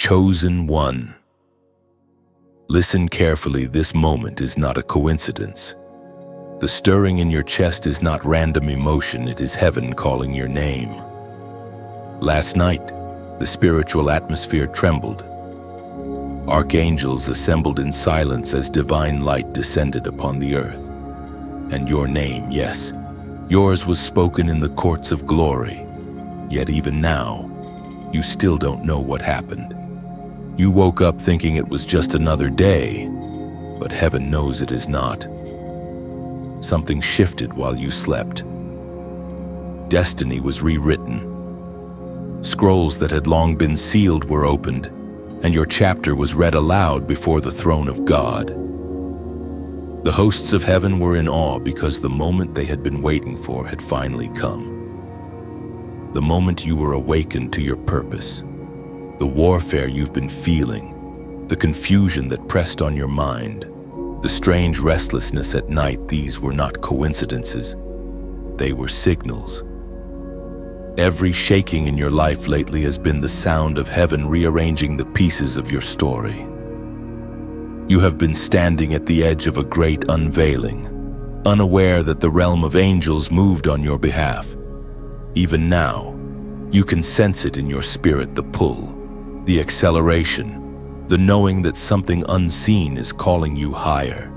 Chosen one. Listen carefully, this moment is not a coincidence. The stirring in your chest is not random emotion, it is heaven calling your name. Last night, the spiritual atmosphere trembled. Archangels assembled in silence as divine light descended upon the earth. And your name, yes, yours was spoken in the courts of glory. Yet even now, you still don't know what happened. You woke up thinking it was just another day, but heaven knows it is not. Something shifted while you slept. Destiny was rewritten. Scrolls that had long been sealed were opened, and your chapter was read aloud before the throne of God. The hosts of heaven were in awe because the moment they had been waiting for had finally come. The moment you were awakened to your purpose. The warfare you've been feeling, the confusion that pressed on your mind, the strange restlessness at night, these were not coincidences. They were signals. Every shaking in your life lately has been the sound of heaven rearranging the pieces of your story. You have been standing at the edge of a great unveiling, unaware that the realm of angels moved on your behalf. Even now, you can sense it in your spirit, the pull, the acceleration, the knowing that something unseen is calling you higher.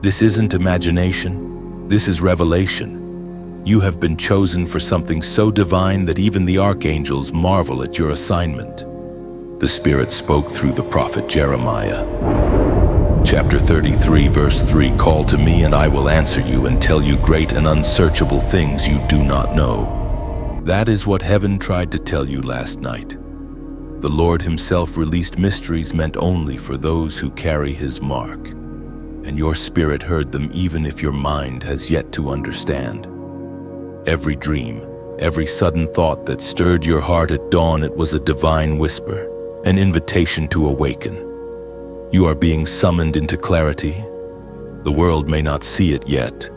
This isn't imagination, this is revelation. You have been chosen for something so divine that even the archangels marvel at your assignment. The Spirit spoke through the prophet Jeremiah. Chapter 33, verse 3, "Call to me and I will answer you and tell you great and unsearchable things you do not know." That is what heaven tried to tell you last night. The Lord himself released mysteries meant only for those who carry his mark. And your spirit heard them even if your mind has yet to understand. Every dream, every sudden thought that stirred your heart at dawn, it was a divine whisper, an invitation to awaken. You are being summoned into clarity. The world may not see it yet,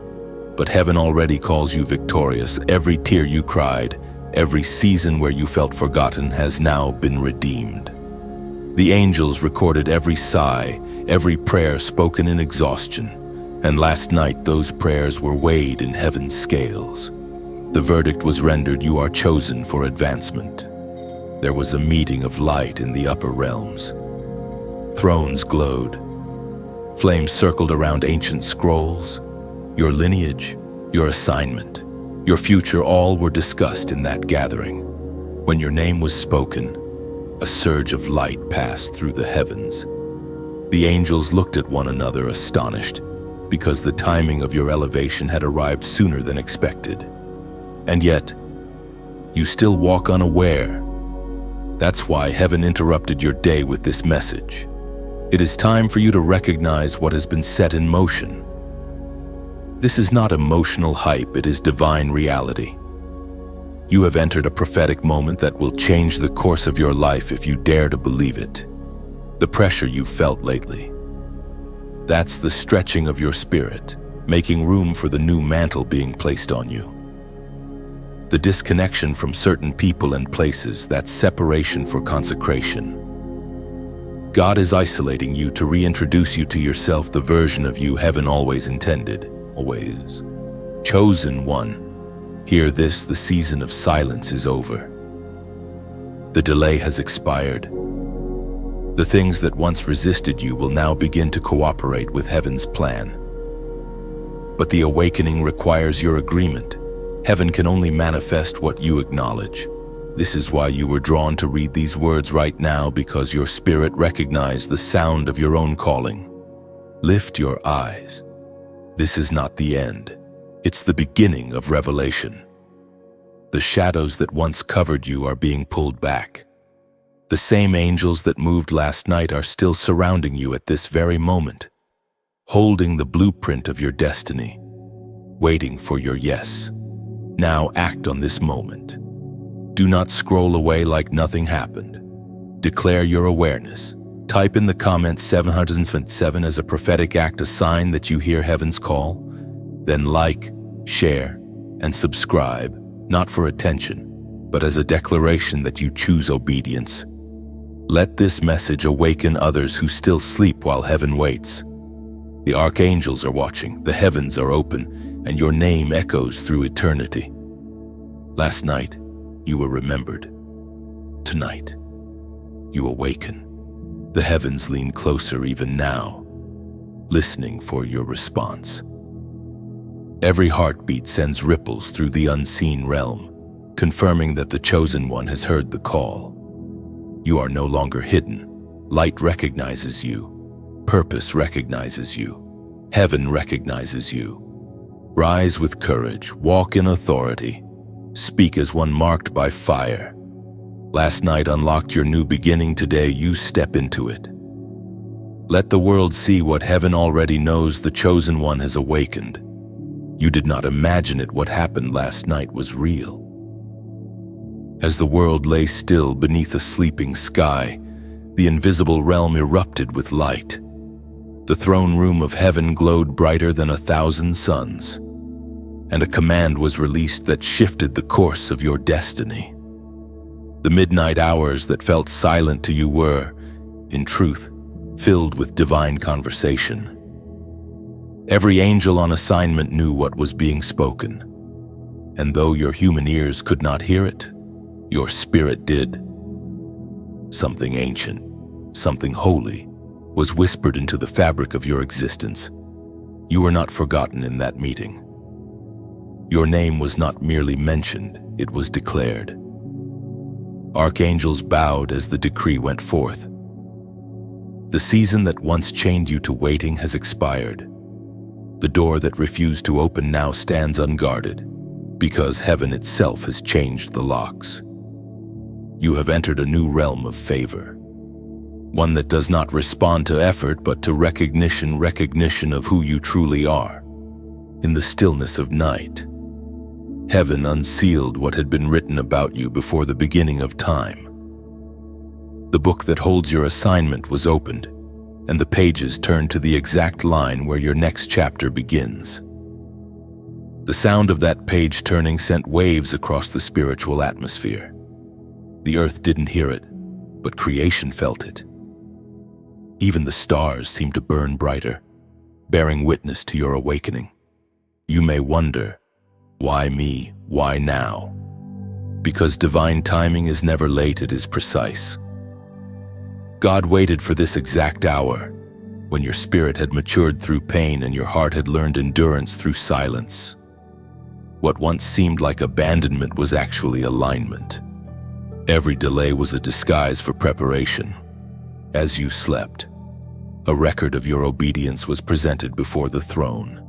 but heaven already calls you victorious. Every tear you cried, every season where you felt forgotten has now been redeemed. The angels recorded every sigh, every prayer spoken in exhaustion, and last night those prayers were weighed in heaven's scales. The verdict was rendered: you are chosen for advancement. There was a meeting of light in the upper realms. Thrones glowed. Flames circled around ancient scrolls. Your lineage, your assignment, your future, all were discussed in that gathering. When your name was spoken, a surge of light passed through the heavens. The angels looked at one another astonished, because the timing of your elevation had arrived sooner than expected. And yet, you still walk unaware. That's why heaven interrupted your day with this message. It is time for you to recognize what has been set in motion. This is not emotional hype, it is divine reality. You have entered a prophetic moment that will change the course of your life if you dare to believe it. The pressure you've felt lately. That's the stretching of your spirit, making room for the new mantle being placed on you. The disconnection from certain people and places, that's separation for consecration. God is isolating you to reintroduce you to yourself, the version of you heaven always intended. Always. Chosen one. Hear this, the season of silence is over. The delay has expired. The things that once resisted you will now begin to cooperate with heaven's plan. But the awakening requires your agreement. Heaven can only manifest what you acknowledge. This is why you were drawn to read these words right now, because your spirit recognized the sound of your own calling. Lift your eyes. This is not the end. It's the beginning of revelation. The shadows that once covered you are being pulled back. The same angels that moved last night are still surrounding you at this very moment, holding the blueprint of your destiny, waiting for your yes. Now act on this moment. Do not scroll away like nothing happened. Declare your awareness. Type in the comments 707 as a prophetic act, a sign that you hear heaven's call. Then like, share, and subscribe, not for attention, but as a declaration that you choose obedience. Let this message awaken others who still sleep while heaven waits. The archangels are watching, the heavens are open, and your name echoes through eternity. Last night, you were remembered. Tonight, you awaken. The heavens lean closer even now, listening for your response. Every heartbeat sends ripples through the unseen realm, confirming that the chosen one has heard the call. You are no longer hidden. Light recognizes you. Purpose recognizes you. Heaven recognizes you. Rise with courage, walk in authority, speak as one marked by fire. Last night unlocked your new beginning. Today you step into it. Let the world see what heaven already knows. The chosen one has awakened. You did not imagine it. What happened last night was real. As the world lay still beneath a sleeping sky, the invisible realm erupted with light. The throne room of heaven glowed brighter than 1,000 suns, and a command was released that shifted the course of your destiny. The midnight hours that felt silent to you were, in truth, filled with divine conversation. Every angel on assignment knew what was being spoken, and though your human ears could not hear it, your spirit did. Something ancient, something holy, was whispered into the fabric of your existence. You were not forgotten in that meeting. Your name was not merely mentioned, it was declared. Archangels bowed as the decree went forth. The season that once chained you to waiting has expired. The door that refused to open now stands unguarded, because heaven itself has changed the locks. You have entered a new realm of favor, one that does not respond to effort but to recognition of who you truly are. In the stillness of night, heaven unsealed what had been written about you before the beginning of time. The book that holds your assignment was opened, and the pages turned to the exact line where your next chapter begins. The sound of that page turning sent waves across the spiritual atmosphere. The earth didn't hear it, but creation felt it. Even the stars seemed to burn brighter, bearing witness to your awakening. You may wonder, why me? Why now? Because divine timing is never late, it is precise. God waited for this exact hour, when your spirit had matured through pain and your heart had learned endurance through silence. What once seemed like abandonment was actually alignment. Every delay was a disguise for preparation. As you slept, a record of your obedience was presented before the throne.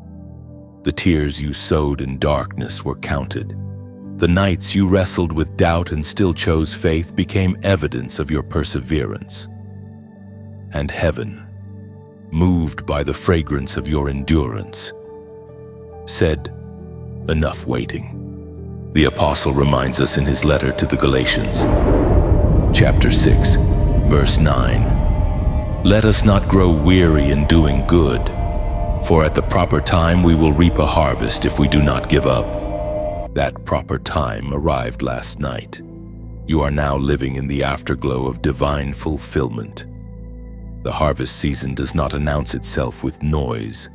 The tears you sowed in darkness were counted. The nights you wrestled with doubt and still chose faith became evidence of your perseverance. And heaven, moved by the fragrance of your endurance, said, "Enough waiting." The apostle reminds us in his letter to the Galatians, chapter 6, verse 9, "Let us not grow weary in doing good, for at the proper time we will reap a harvest if we do not give up." That proper time arrived last night. You are now living in the afterglow of divine fulfillment. The harvest season does not announce itself with noise.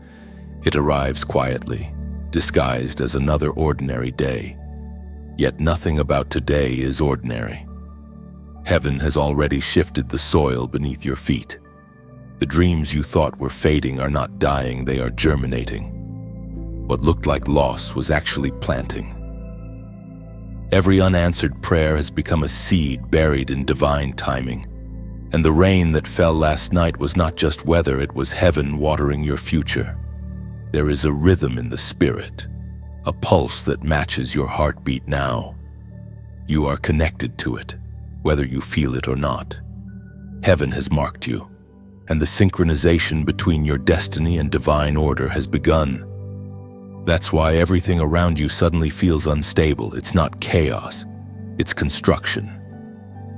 It arrives quietly, disguised as another ordinary day. Yet nothing about today is ordinary. Heaven has already shifted the soil beneath your feet. The dreams you thought were fading are not dying, they are germinating. What looked like loss was actually planting. Every unanswered prayer has become a seed buried in divine timing. And the rain that fell last night was not just weather, it was heaven watering your future. There is a rhythm in the spirit, a pulse that matches your heartbeat now. You are connected to it, whether you feel it or not. Heaven has marked you, and the synchronization between your destiny and divine order has begun. That's why everything around you suddenly feels unstable. It's not chaos, it's construction.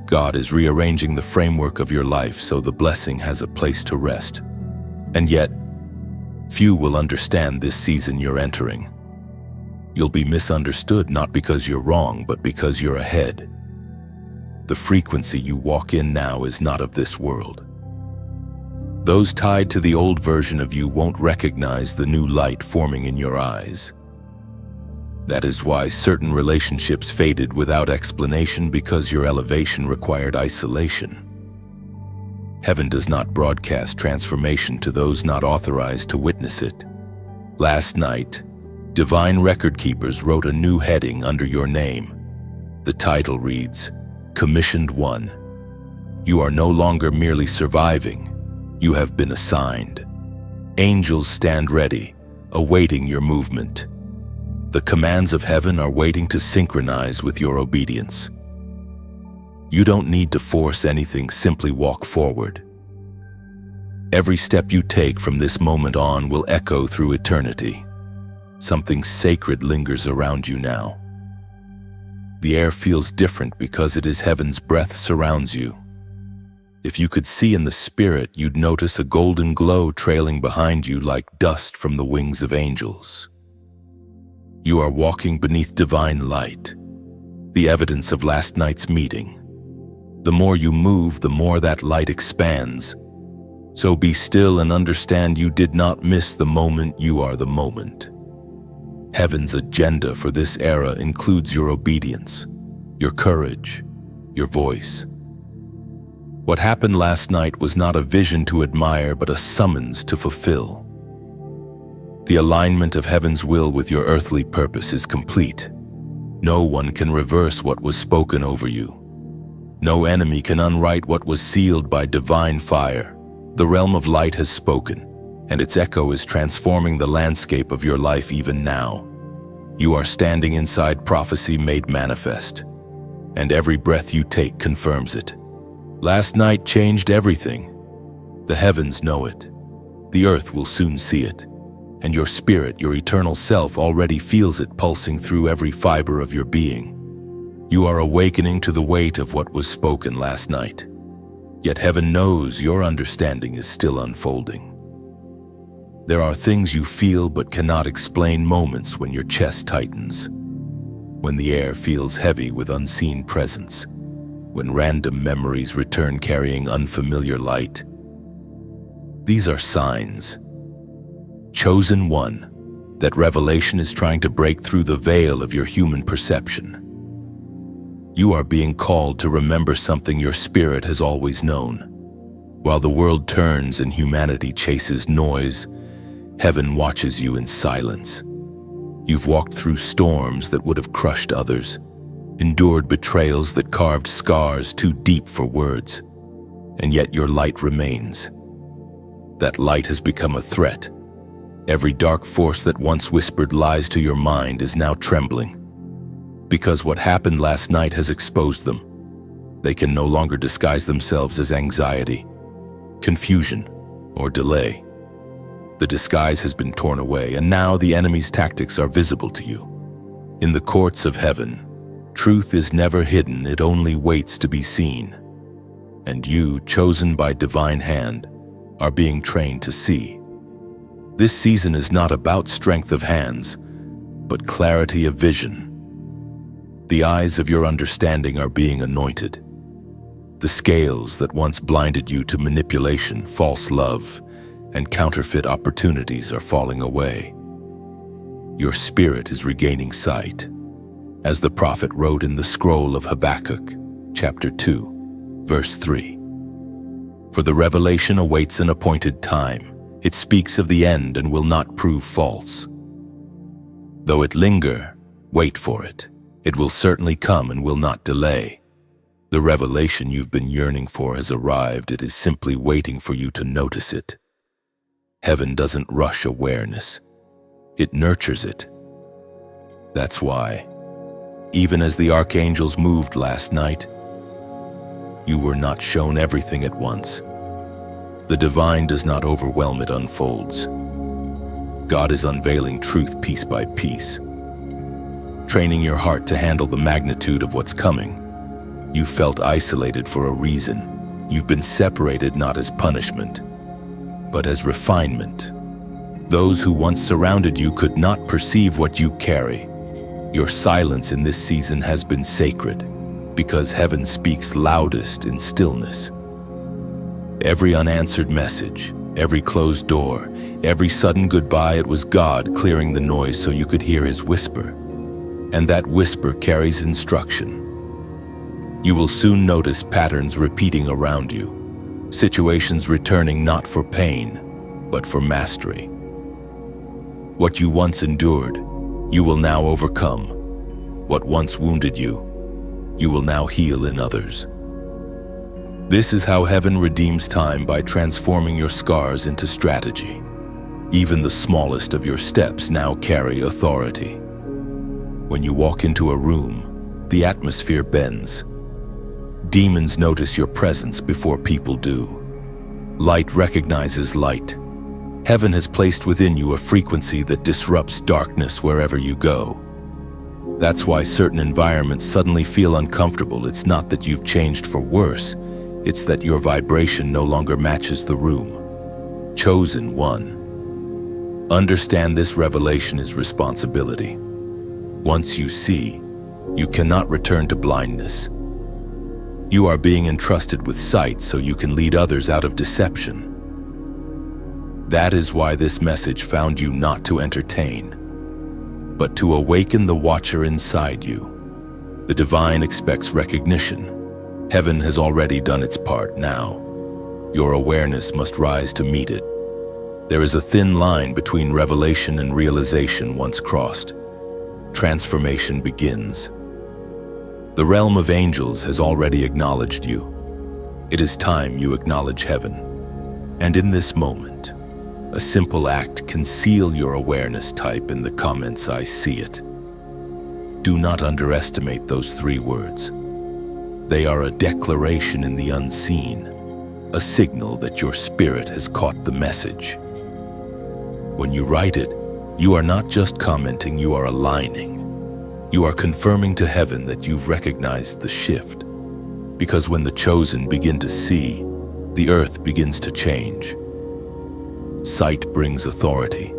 God is rearranging the framework of your life so the blessing has a place to rest. And yet, few will understand this season you're entering. You'll be misunderstood not because you're wrong, but because you're ahead. The frequency you walk in now is not of this world. Those tied to the old version of you won't recognize the new light forming in your eyes. That is why certain relationships faded without explanation, because your elevation required isolation. Heaven does not broadcast transformation to those not authorized to witness it. Last night, divine record keepers wrote a new heading under your name. The title reads, Commissioned One. You are no longer merely surviving. You have been assigned. Angels stand ready, awaiting your movement. The commands of heaven are waiting to synchronize with your obedience. You don't need to force anything, simply walk forward. Every step you take from this moment on will echo through eternity. Something sacred lingers around you now. The air feels different because it is heaven's breath surrounds you. If you could see in the spirit, you'd notice a golden glow trailing behind you like dust from the wings of angels. You are walking beneath divine light, the evidence of last night's meeting. The more you move, the more that light expands. So be still and understand you did not miss the moment. You are the moment. Heaven's agenda for this era includes your obedience, your courage, your voice. What happened last night was not a vision to admire, but a summons to fulfill. The alignment of heaven's will with your earthly purpose is complete. No one can reverse what was spoken over you. No enemy can unwrite what was sealed by divine fire. The realm of light has spoken, and its echo is transforming the landscape of your life even now. You are standing inside prophecy made manifest, and every breath you take confirms it. Last night changed everything. The heavens know it. The earth will soon see it. And your spirit, your eternal self, already feels it pulsing through every fiber of your being. You are awakening to the weight of what was spoken last night. Yet heaven knows your understanding is still unfolding. There are things you feel but cannot explain, moments when your chest tightens, when the air feels heavy with unseen presence, when random memories return carrying unfamiliar light. These are signs. Chosen one, that revelation is trying to break through the veil of your human perception. You are being called to remember something your spirit has always known. While the world turns and humanity chases noise, heaven watches you in silence. You've walked through storms that would have crushed others, endured betrayals that carved scars too deep for words, and yet your light remains. That light has become a threat. Every dark force that once whispered lies to your mind is now trembling. Because what happened last night has exposed them. They can no longer disguise themselves as anxiety, confusion, or delay. The disguise has been torn away, and now the enemy's tactics are visible to you. In the courts of heaven, truth is never hidden, it only waits to be seen. And you, chosen by divine hand, are being trained to see. This season is not about strength of hands, but clarity of vision. The eyes of your understanding are being anointed. The scales that once blinded you to manipulation, false love, and counterfeit opportunities are falling away. Your spirit is regaining sight, as the prophet wrote in the scroll of Habakkuk, chapter 2, verse 3. For the revelation awaits an appointed time. It speaks of the end and will not prove false. Though it linger, wait for it. It will certainly come and will not delay. The revelation you've been yearning for has arrived. It is simply waiting for you to notice it. Heaven doesn't rush awareness. It nurtures it. That's why, even as the archangels moved last night, you were not shown everything at once. The divine does not overwhelm, it unfolds. God is unveiling truth piece by piece, training your heart to handle the magnitude of what's coming. You felt isolated for a reason. You've been separated not as punishment, but as refinement. Those who once surrounded you could not perceive what you carry. Your silence in this season has been sacred, because heaven speaks loudest in stillness. Every unanswered message, every closed door, every sudden goodbye, it was God clearing the noise so you could hear his whisper. And that whisper carries instruction. You will soon notice patterns repeating around you, situations returning not for pain, but for mastery. What you once endured, you will now overcome. What once wounded you, you will now heal in others. This is how heaven redeems time, by transforming your scars into strategy. Even the smallest of your steps now carry authority. When you walk into a room, the atmosphere bends. Demons notice your presence before people do. Light recognizes light. Heaven has placed within you a frequency that disrupts darkness wherever you go. That's why certain environments suddenly feel uncomfortable. It's not that you've changed for worse. It's that your vibration no longer matches the room. Chosen one. Understand this revelation is responsibility. Once you see, you cannot return to blindness. You are being entrusted with sight so you can lead others out of deception. That is why this message found you not to entertain, but to awaken the watcher inside you. The divine expects recognition. Heaven has already done its part now. Your awareness must rise to meet it. There is a thin line between revelation and realization. Once crossed, transformation begins. The realm of angels has already acknowledged you. It is time you acknowledge heaven. And in this moment, a simple act can seal your awareness. Type in the comments, "I see it." Do not underestimate those 3 words. They are a declaration in the unseen, a signal that your spirit has caught the message. When you write it, you are not just commenting, you are aligning. You are confirming to heaven that you've recognized the shift. Because when the chosen begin to see, the earth begins to change. Sight brings authority,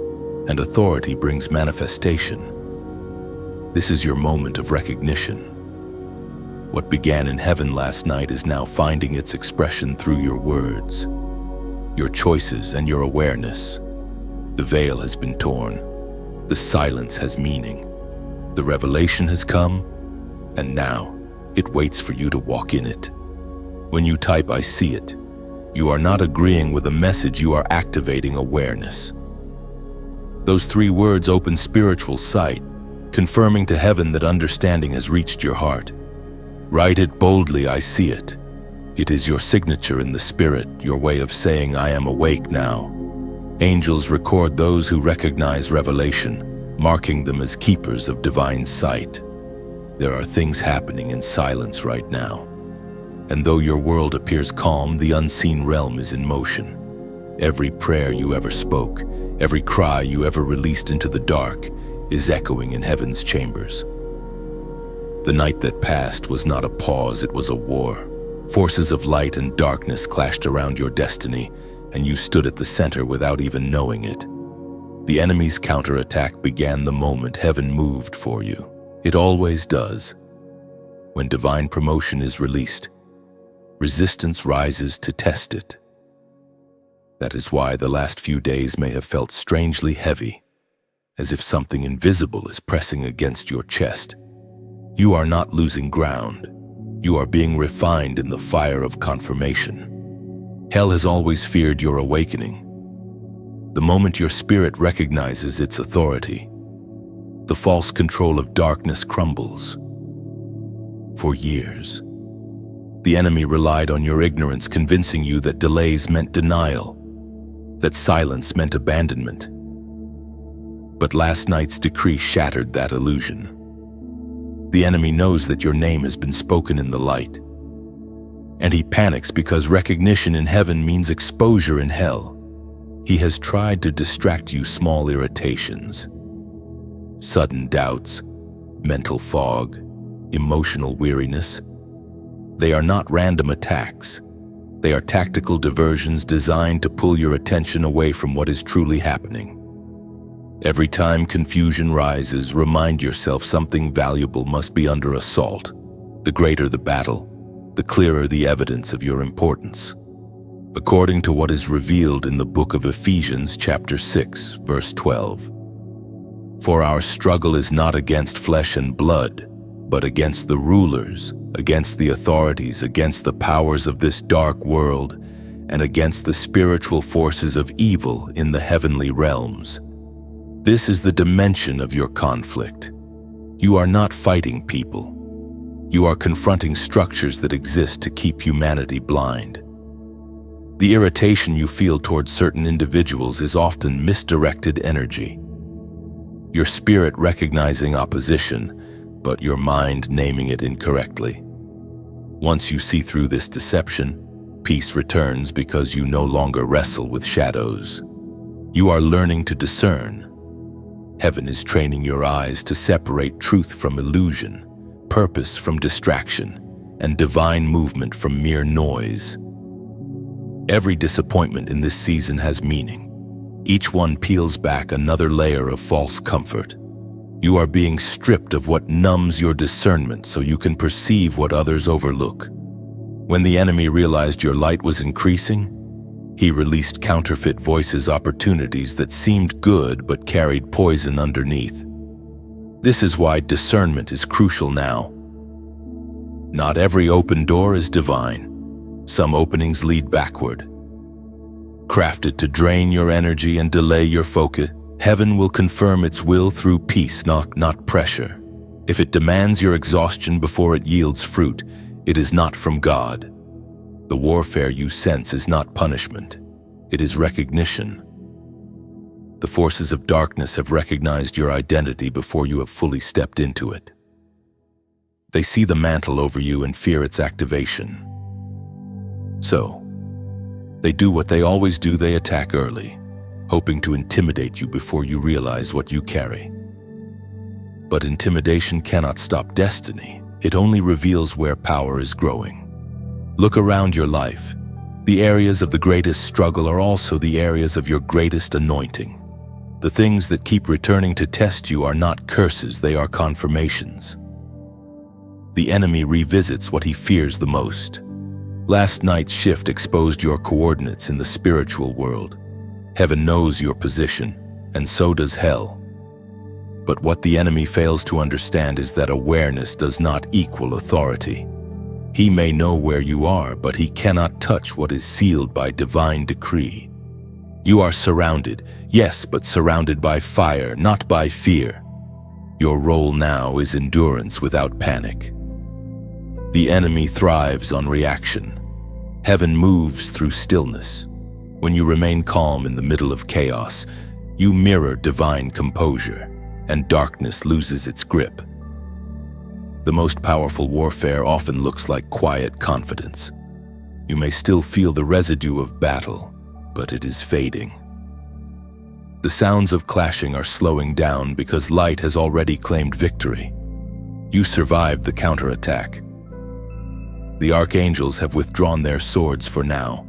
and authority brings manifestation. This is your moment of recognition. What began in heaven last night is now finding its expression through your words, your choices, and your awareness. The veil has been torn. The silence has meaning. The revelation has come, and now it waits for you to walk in it. When you type, "I see it," you are not agreeing with a message, you are activating awareness. Those 3 words open spiritual sight, confirming to heaven that understanding has reached your heart. Write it boldly, "I see it." It is your signature in the spirit, your way of saying, "I am awake now." Angels record those who recognize revelation, marking them as keepers of divine sight. There are things happening in silence right now. And though your world appears calm, the unseen realm is in motion. Every prayer you ever spoke, every cry you ever released into the dark, is echoing in heaven's chambers. The night that passed was not a pause, it was a war. Forces of light and darkness clashed around your destiny, and you stood at the center without even knowing it. The enemy's counterattack began the moment heaven moved for you. It always does. When divine promotion is released, resistance rises to test it. That is why the last few days may have felt strangely heavy, as if something invisible is pressing against your chest. You are not losing ground. You are being refined in the fire of confirmation. Hell has always feared your awakening. The moment your spirit recognizes its authority, the false control of darkness crumbles. For years, the enemy relied on your ignorance, convincing you that delays meant denial, that silence meant abandonment. But last night's decree shattered that illusion. The enemy knows that your name has been spoken in the light, and he panics because recognition in heaven means exposure in hell. He has tried to distract you. Small irritations, sudden doubts, mental fog, emotional weariness. They are not random attacks. They are tactical diversions designed to pull your attention away from what is truly happening. Every time confusion rises, remind yourself something valuable must be under assault. The greater the battle, the clearer the evidence of your importance. According to what is revealed in the book of Ephesians chapter 6, verse 12. For our struggle is not against flesh and blood, but against the rulers, against the authorities, against the powers of this dark world, and against the spiritual forces of evil in the heavenly realms. This is the dimension of your conflict. You are not fighting people. You are confronting structures that exist to keep humanity blind. The irritation you feel towards certain individuals is often misdirected energy. Your spirit recognizing opposition, but your mind naming it incorrectly. Once you see through this deception, peace returns because you no longer wrestle with shadows. You are learning to discern. Heaven is training your eyes to separate truth from illusion, purpose from distraction, and divine movement from mere noise. Every disappointment in this season has meaning. Each one peels back another layer of false comfort. You are being stripped of what numbs your discernment so you can perceive what others overlook. When the enemy realized your light was increasing, he released counterfeit voices, opportunities that seemed good but carried poison underneath. This is why discernment is crucial now. Not every open door is divine. Some openings lead backward. Crafted to drain your energy and delay your focus, heaven will confirm its will through peace, not pressure. If it demands your exhaustion before it yields fruit, it is not from God. The warfare you sense is not punishment. It is recognition. The forces of darkness have recognized your identity before you have fully stepped into it. They see the mantle over you and fear its activation. So, they do what they always do, they attack early, hoping to intimidate you before you realize what you carry. But intimidation cannot stop destiny. It only reveals where power is growing. Look around your life. The areas of the greatest struggle are also the areas of your greatest anointing. The things that keep returning to test you are not curses, they are confirmations. The enemy revisits what he fears the most. Last night's shift exposed your coordinates in the spiritual world. Heaven knows your position, and so does hell. But what the enemy fails to understand is that awareness does not equal authority. He may know where you are, but he cannot touch what is sealed by divine decree. You are surrounded, yes, but surrounded by fire, not by fear. Your role now is endurance without panic. The enemy thrives on reaction. Heaven moves through stillness. When you remain calm in the middle of chaos, you mirror divine composure, and darkness loses its grip. The most powerful warfare often looks like quiet confidence. You may still feel the residue of battle, but it is fading. The sounds of clashing are slowing down because light has already claimed victory. You survived the counterattack. The Archangels have withdrawn their swords for now.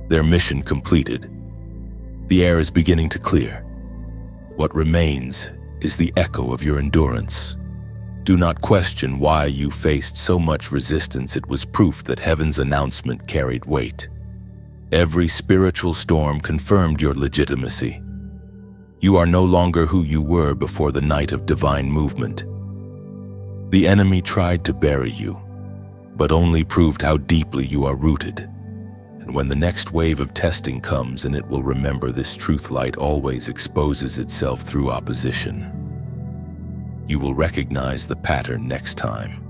Their mission completed. The air is beginning to clear. What remains is the echo of your endurance. Do not question why you faced so much resistance. It was proof that heaven's announcement carried weight. Every spiritual storm confirmed your legitimacy. You are no longer who you were before the night of divine movement. The enemy tried to bury you, but only proved how deeply you are rooted. And when the next wave of testing comes, and it will remember this truth, light always exposes itself through opposition. You will recognize the pattern next time.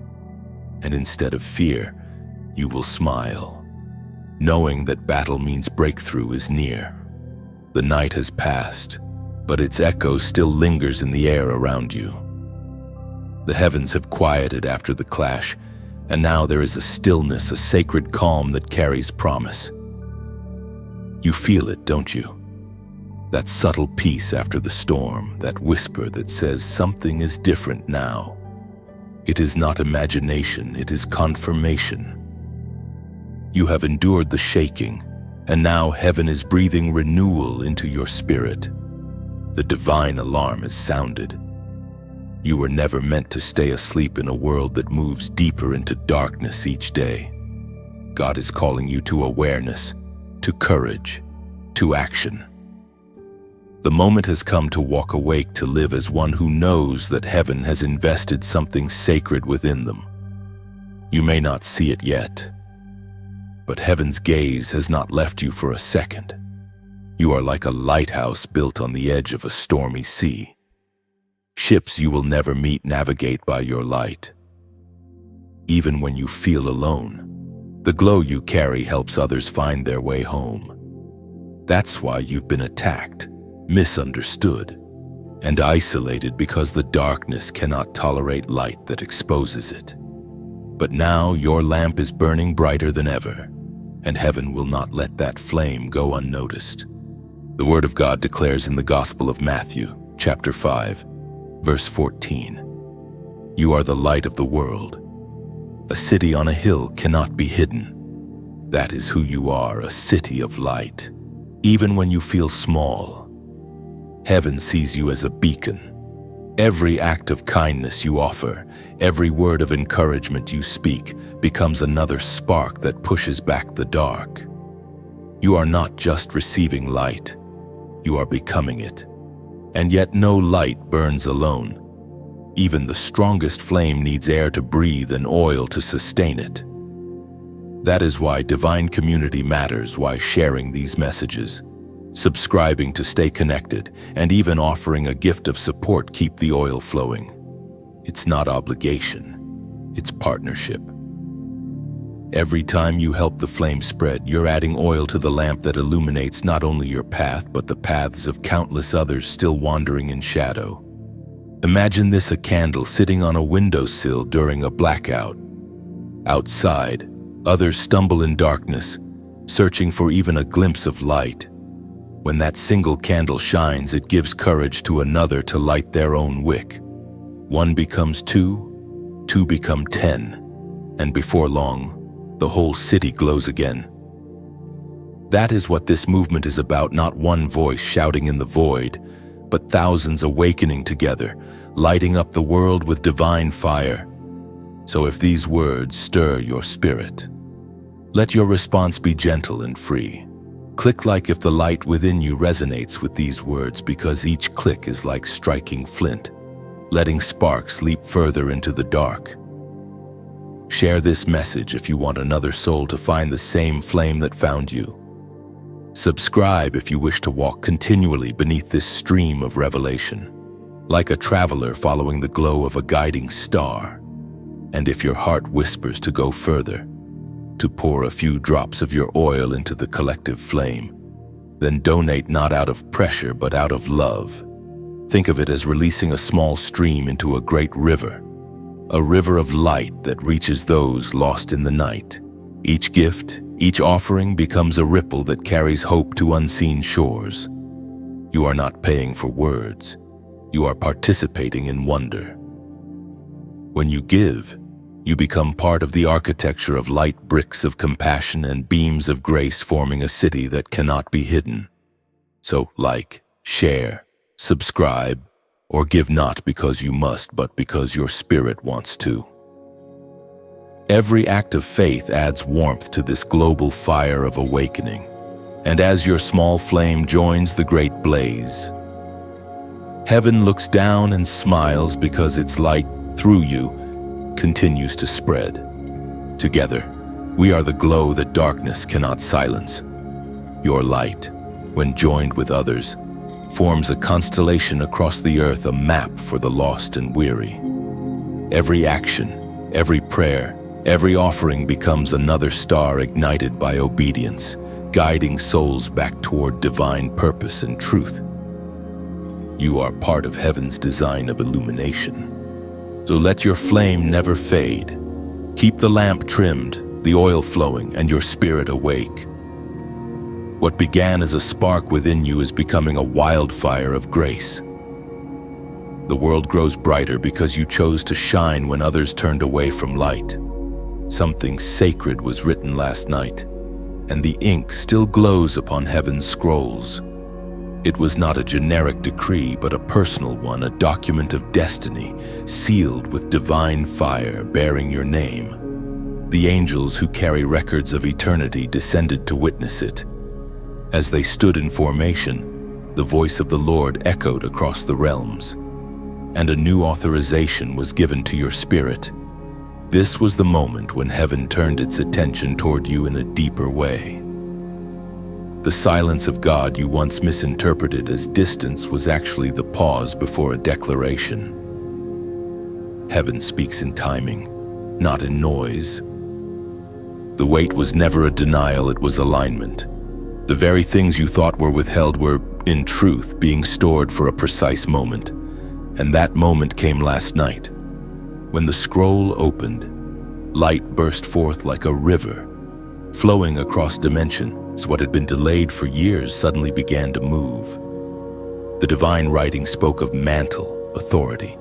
And instead of fear, you will smile, knowing that battle means breakthrough is near. The night has passed, but its echo still lingers in the air around you. The heavens have quieted after the clash, and now there is a stillness, a sacred calm that carries promise. You feel it, don't you? That subtle peace after the storm, that whisper that says something is different now. It is not imagination, it is confirmation. You have endured the shaking, and now heaven is breathing renewal into your spirit. The divine alarm is sounded. You were never meant to stay asleep in a world that moves deeper into darkness each day. God is calling you to awareness, to courage, to action. The moment has come to walk awake, to live as one who knows that heaven has invested something sacred within them. You may not see it yet, but heaven's gaze has not left you for a second. You are like a lighthouse built on the edge of a stormy sea. Ships you will never meet navigate by your light. Even when you feel alone, the glow you carry helps others find their way home. That's why you've been attacked, misunderstood, and isolated, because the darkness cannot tolerate light that exposes it. But now your lamp is burning brighter than ever, and heaven will not let that flame go unnoticed. The Word of God declares in the Gospel of Matthew, chapter 5, verse 14, "You are the light of the world. A city on a hill cannot be hidden." That is who you are, a city of light. Even when you feel small, heaven sees you as a beacon. Every act of kindness you offer, every word of encouragement you speak, becomes another spark that pushes back the dark. You are not just receiving light, you are becoming it. And yet no light burns alone. Even the strongest flame needs air to breathe and oil to sustain it. That is why divine community matters, why sharing these messages, subscribing to stay connected, and even offering a gift of support keep the oil flowing. It's not obligation, it's partnership. Every time you help the flame spread, you're adding oil to the lamp that illuminates not only your path, but the paths of countless others still wandering in shadow. Imagine this: a candle sitting on a windowsill during a blackout. Outside, others stumble in darkness, searching for even a glimpse of light. When that single candle shines, it gives courage to another to light their own wick. One becomes two, two become 10, and before long, the whole city glows again. That is what this movement is about, not one voice shouting in the void, but thousands awakening together, lighting up the world with divine fire. So if these words stir your spirit, let your response be gentle and free. Click like if the light within you resonates with these words, because each click is like striking flint, letting sparks leap further into the dark. Share this message if you want another soul to find the same flame that found you. Subscribe if you wish to walk continually beneath this stream of revelation, like a traveler following the glow of a guiding star. And if your heart whispers to go further, to pour a few drops of your oil into the collective flame, then donate not out of pressure but out of love. Think of it as releasing a small stream into a great river, a river of light that reaches those lost in the night. Each gift, each offering becomes a ripple that carries hope to unseen shores. You are not paying for words, you are participating in wonder. When you give, you become part of the architecture of light, bricks of compassion and beams of grace, forming a city that cannot be hidden. So like, share, subscribe, or give not because you must, but because your spirit wants to. Every act of faith adds warmth to this global fire of awakening, and as your small flame joins the great blaze, heaven looks down and smiles because its light through you continues to spread. Together, we are the glow that darkness cannot silence. Your light, when joined with others, forms a constellation across the earth, a map for the lost and weary. Every action, every prayer, every offering becomes another star ignited by obedience, guiding souls back toward divine purpose and truth. You are part of heaven's design of illumination. So let your flame never fade. Keep the lamp trimmed, the oil flowing, and your spirit awake. What began as a spark within you is becoming a wildfire of grace. The world grows brighter because you chose to shine when others turned away from light. Something sacred was written last night, and the ink still glows upon heaven's scrolls. It was not a generic decree, but a personal one, a document of destiny, sealed with divine fire bearing your name. The angels who carry records of eternity descended to witness it. As they stood in formation, the voice of the Lord echoed across the realms, and a new authorization was given to your spirit. This was the moment when heaven turned its attention toward you in a deeper way. The silence of God you once misinterpreted as distance was actually the pause before a declaration. Heaven speaks in timing, not in noise. The wait was never a denial, it was alignment. The very things you thought were withheld were, in truth, being stored for a precise moment. And that moment came last night. When the scroll opened, light burst forth like a river, flowing across dimensions. What had been delayed for years suddenly began to move. The divine writing spoke of mantle, authority,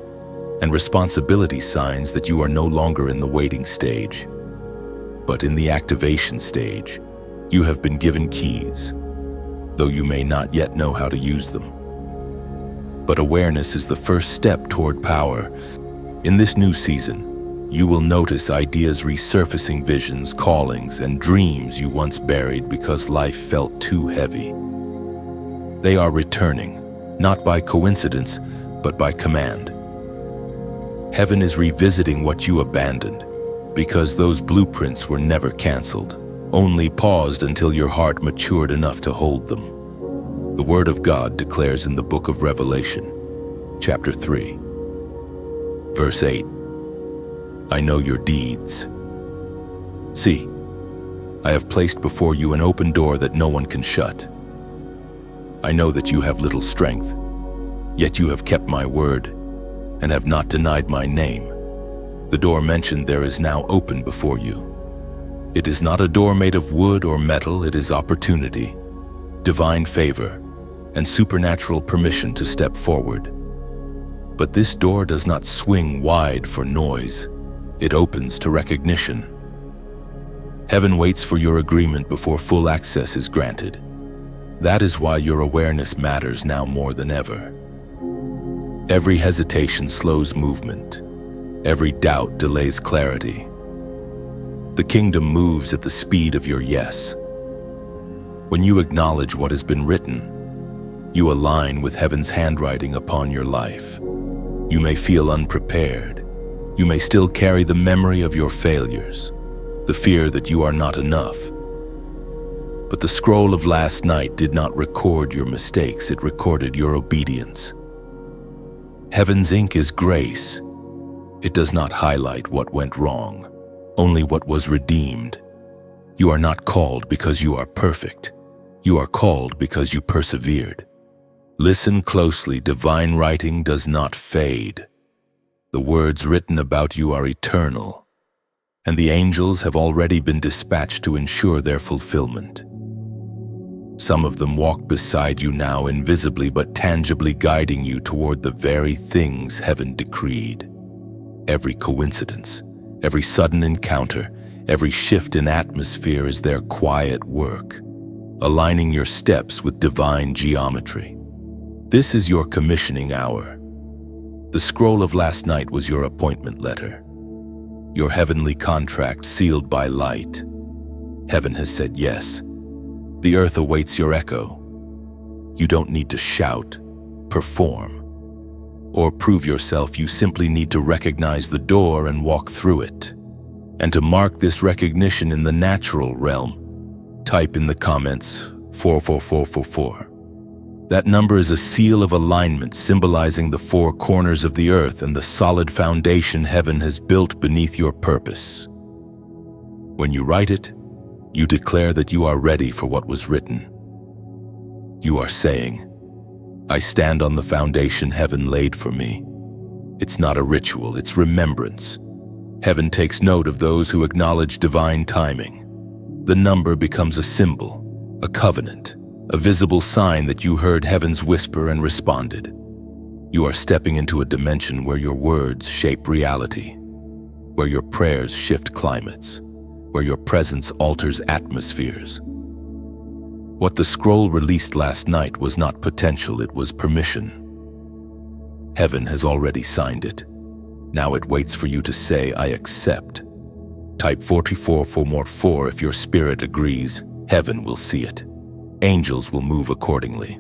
and responsibility, signs that you are no longer in the waiting stage, but in the activation stage. You have been given keys, though you may not yet know how to use them. But awareness is the first step toward power. In this new season, you will notice ideas resurfacing, visions, callings, and dreams you once buried because life felt too heavy. They are returning, not by coincidence, but by command. Heaven is revisiting what you abandoned, because those blueprints were never canceled, only paused until your heart matured enough to hold them. The Word of God declares in the book of Revelation, chapter 3, verse 8, I know your deeds. See, I have placed before you an open door that no one can shut. I know that you have little strength, yet you have kept my word and have not denied my name. The door mentioned there is now open before you. It is not a door made of wood or metal, it is opportunity, divine favor, and supernatural permission to step forward. But this door does not swing wide for noise. It opens to recognition. Heaven waits for your agreement before full access is granted. That is why your awareness matters now more than ever. Every hesitation slows movement. Every doubt delays clarity. The kingdom moves at the speed of your yes. When you acknowledge what has been written, you align with heaven's handwriting upon your life. You may feel unprepared. You may still carry the memory of your failures, the fear that you are not enough. But the scroll of last night did not record your mistakes, it recorded your obedience. Heaven's ink is grace. It does not highlight what went wrong, only what was redeemed. You are not called because you are perfect. You are called because you persevered. Listen closely, divine writing does not fade. The words written about you are eternal, and the angels have already been dispatched to ensure their fulfillment. Some of them walk beside you now, invisibly but tangibly guiding you toward the very things heaven decreed. Every coincidence, every sudden encounter, every shift in atmosphere is their quiet work, aligning your steps with divine geometry. This is your commissioning hour. The scroll of last night was your appointment letter, your heavenly contract sealed by light. Heaven has said yes. The earth awaits your echo. You don't need to shout, perform, or prove yourself. You simply need to recognize the door and walk through it. And to mark this recognition in the natural realm, type in the comments 44444. That number is a seal of alignment, symbolizing the four corners of the earth and the solid foundation heaven has built beneath your purpose. When you write it, you declare that you are ready for what was written. You are saying, I stand on the foundation heaven laid for me. It's not a ritual, it's remembrance. Heaven takes note of those who acknowledge divine timing. The number becomes a symbol, a covenant, a visible sign that you heard heaven's whisper and responded. You are stepping into a dimension where your words shape reality, where your prayers shift climates, where your presence alters atmospheres. What the scroll released last night was not potential, it was permission. Heaven has already signed it. Now it waits for you to say, I accept. Type 44 for more 4 if your spirit agrees. Heaven will see it. Angels will move accordingly.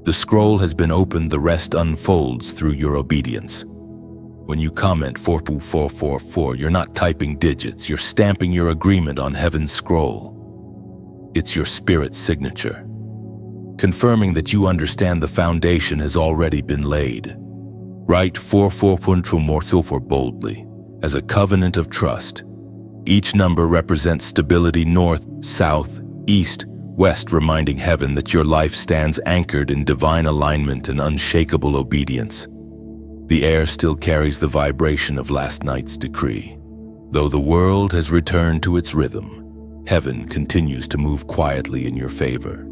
The scroll has been opened, the rest unfolds through your obedience. When you comment 42444, you're not typing digits, you're stamping your agreement on heaven's scroll. It's your spirit's signature, confirming that you understand the foundation has already been laid. Write 44.4 boldly, as a covenant of trust. Each number represents stability, north, south, east, west, reminding heaven that your life stands anchored in divine alignment and unshakable obedience. The air still carries the vibration of last night's decree. Though the world has returned to its rhythm, heaven continues to move quietly in your favor.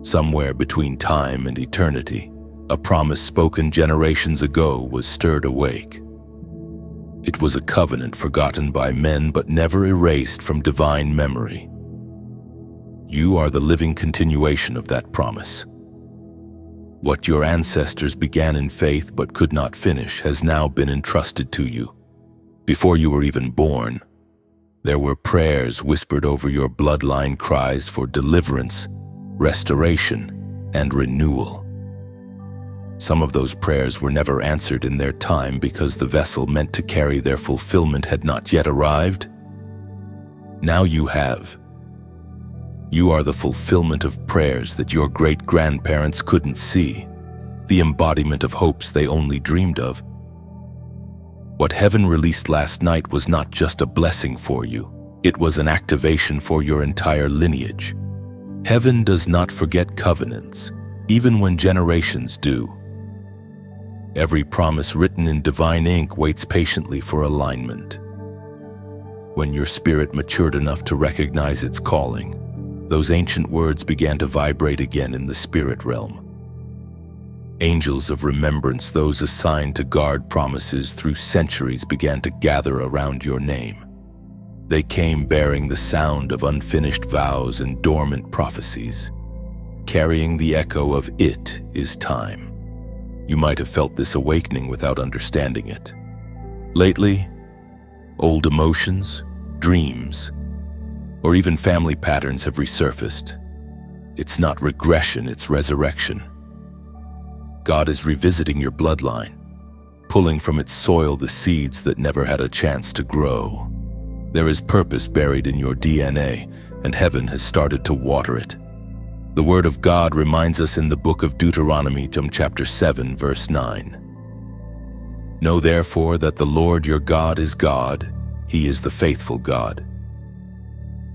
Somewhere between time and eternity, a promise spoken generations ago was stirred awake. It was a covenant forgotten by men but never erased from divine memory. You are the living continuation of that promise. What your ancestors began in faith but could not finish has now been entrusted to you. Before you were even born, there were prayers whispered over your bloodline, cries for deliverance, restoration, and renewal. Some of those prayers were never answered in their time because the vessel meant to carry their fulfillment had not yet arrived. Now you have. You are the fulfillment of prayers that your great-grandparents couldn't see, the embodiment of hopes they only dreamed of. What heaven released last night was not just a blessing for you, it was an activation for your entire lineage. Heaven does not forget covenants, even when generations do. Every promise written in divine ink waits patiently for alignment. When your spirit matured enough to recognize its calling, those ancient words began to vibrate again in the spirit realm. Angels of remembrance, those assigned to guard promises through centuries, began to gather around your name. They came bearing the sound of unfinished vows and dormant prophecies, carrying the echo of "It is time." You might have felt this awakening without understanding it. Lately, old emotions, dreams, or even family patterns have resurfaced. It's not regression, it's resurrection. God is revisiting your bloodline, pulling from its soil the seeds that never had a chance to grow. There is purpose buried in your DNA, and heaven has started to water it. The Word of God reminds us in the book of Deuteronomy, chapter 7, verse 9. Know therefore that the Lord your God is God, He is the faithful God,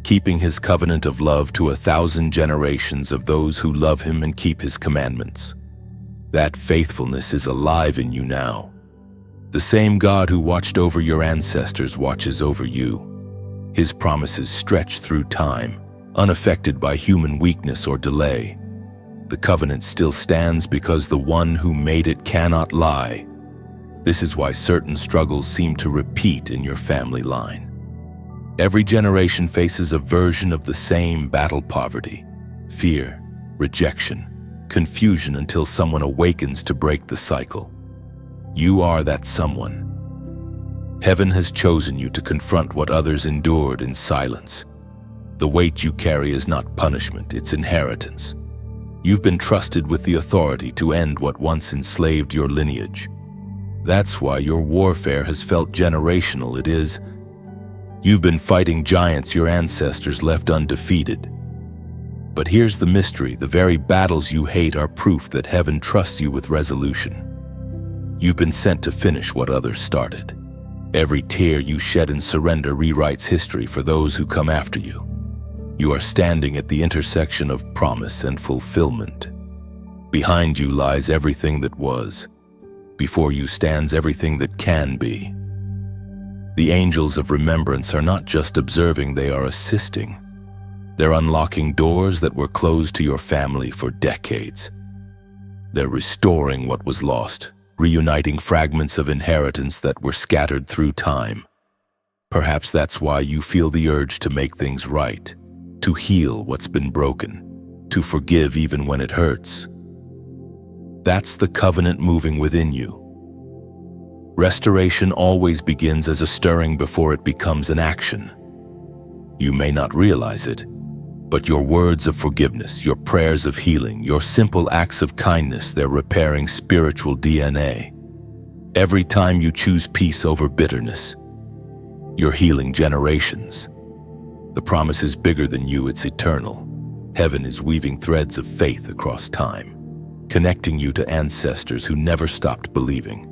keeping His covenant of love to 1,000 generations of those who love Him and keep His commandments. That faithfulness is alive in you now. The same God who watched over your ancestors watches over you. His promises stretch through time, unaffected by human weakness or delay. The covenant still stands because the one who made it cannot lie. This is why certain struggles seem to repeat in your family line. Every generation faces a version of the same battle: poverty, fear, rejection, confusion, until someone awakens to break the cycle. You are that someone. Heaven has chosen you to confront what others endured in silence. The weight you carry is not punishment, it's inheritance. You've been trusted with the authority to end what once enslaved your lineage. That's why your warfare has felt generational. It is. You've been fighting giants your ancestors left undefeated. But here's the mystery: the very battles you hate are proof that heaven trusts you with resolution. You've been sent to finish what others started. Every tear you shed in surrender rewrites history for those who come after you. You are standing at the intersection of promise and fulfillment. Behind you lies everything that was. Before you stands everything that can be. The angels of remembrance are not just observing, they are assisting. They're unlocking doors that were closed to your family for decades. They're restoring what was lost, reuniting fragments of inheritance that were scattered through time. Perhaps that's why you feel the urge to make things right, to heal what's been broken, to forgive even when it hurts. That's the covenant moving within you. Restoration always begins as a stirring before it becomes an action. You may not realize it, but your words of forgiveness, your prayers of healing, your simple acts of kindness, they're repairing spiritual DNA. Every time you choose peace over bitterness, you're healing generations. The promise is bigger than you, it's eternal. Heaven is weaving threads of faith across time, connecting you to ancestors who never stopped believing,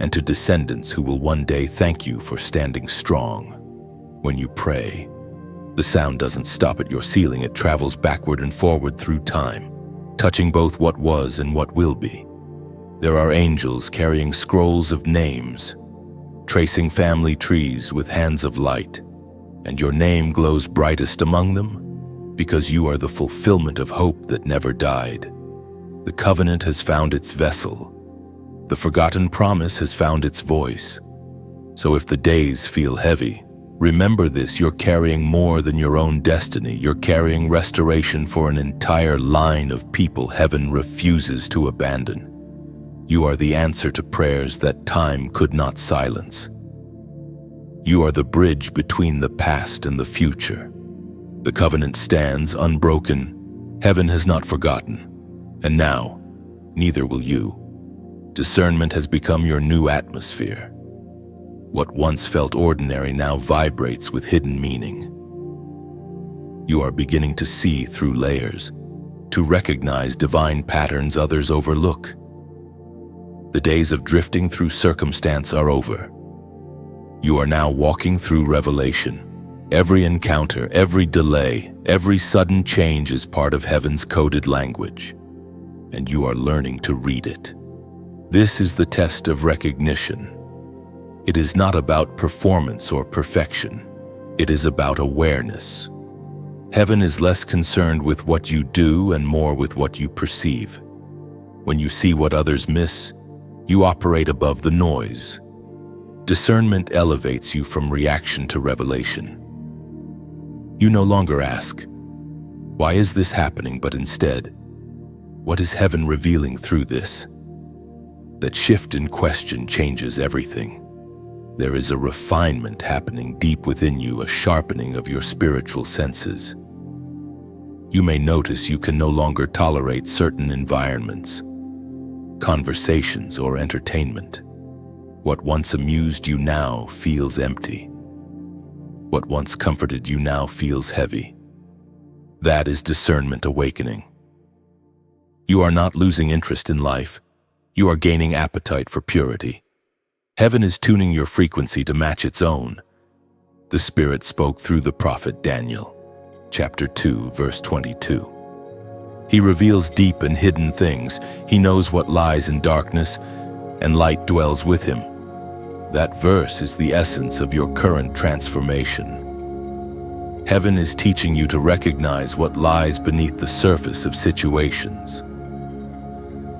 and to descendants who will one day thank you for standing strong. When you pray, the sound doesn't stop at your ceiling, it travels backward and forward through time, touching both what was and what will be. There are angels carrying scrolls of names, tracing family trees with hands of light, and your name glows brightest among them because you are the fulfillment of hope that never died. The covenant has found its vessel. The forgotten promise has found its voice. So if the days feel heavy, remember this: you're carrying more than your own destiny. You're carrying restoration for an entire line of people heaven refuses to abandon. You are the answer to prayers that time could not silence. You are the bridge between the past and the future. The covenant stands unbroken. Heaven has not forgotten. And now, neither will you. Discernment has become your new atmosphere. What once felt ordinary now vibrates with hidden meaning. You are beginning to see through layers, to recognize divine patterns others overlook. The days of drifting through circumstance are over. You are now walking through revelation. Every encounter, every delay, every sudden change is part of heaven's coded language, and you are learning to read it. This is the test of recognition. It is not about performance or perfection. It is about awareness. Heaven is less concerned with what you do and more with what you perceive. When you see what others miss, you operate above the noise. Discernment elevates you from reaction to revelation. You no longer ask, "Why is this happening?" but instead, "What is heaven revealing through this?" That shift in question changes everything. There is a refinement happening deep within you, a sharpening of your spiritual senses. You may notice you can no longer tolerate certain environments, conversations, or entertainment. What once amused you now feels empty. What once comforted you now feels heavy. That is discernment awakening. You are not losing interest in life. You are gaining appetite for purity. Heaven is tuning your frequency to match its own. The Spirit spoke through the prophet Daniel, chapter 2, verse 22. He reveals deep and hidden things. He knows what lies in darkness, and light dwells with him. That verse is the essence of your current transformation. Heaven is teaching you to recognize what lies beneath the surface of situations.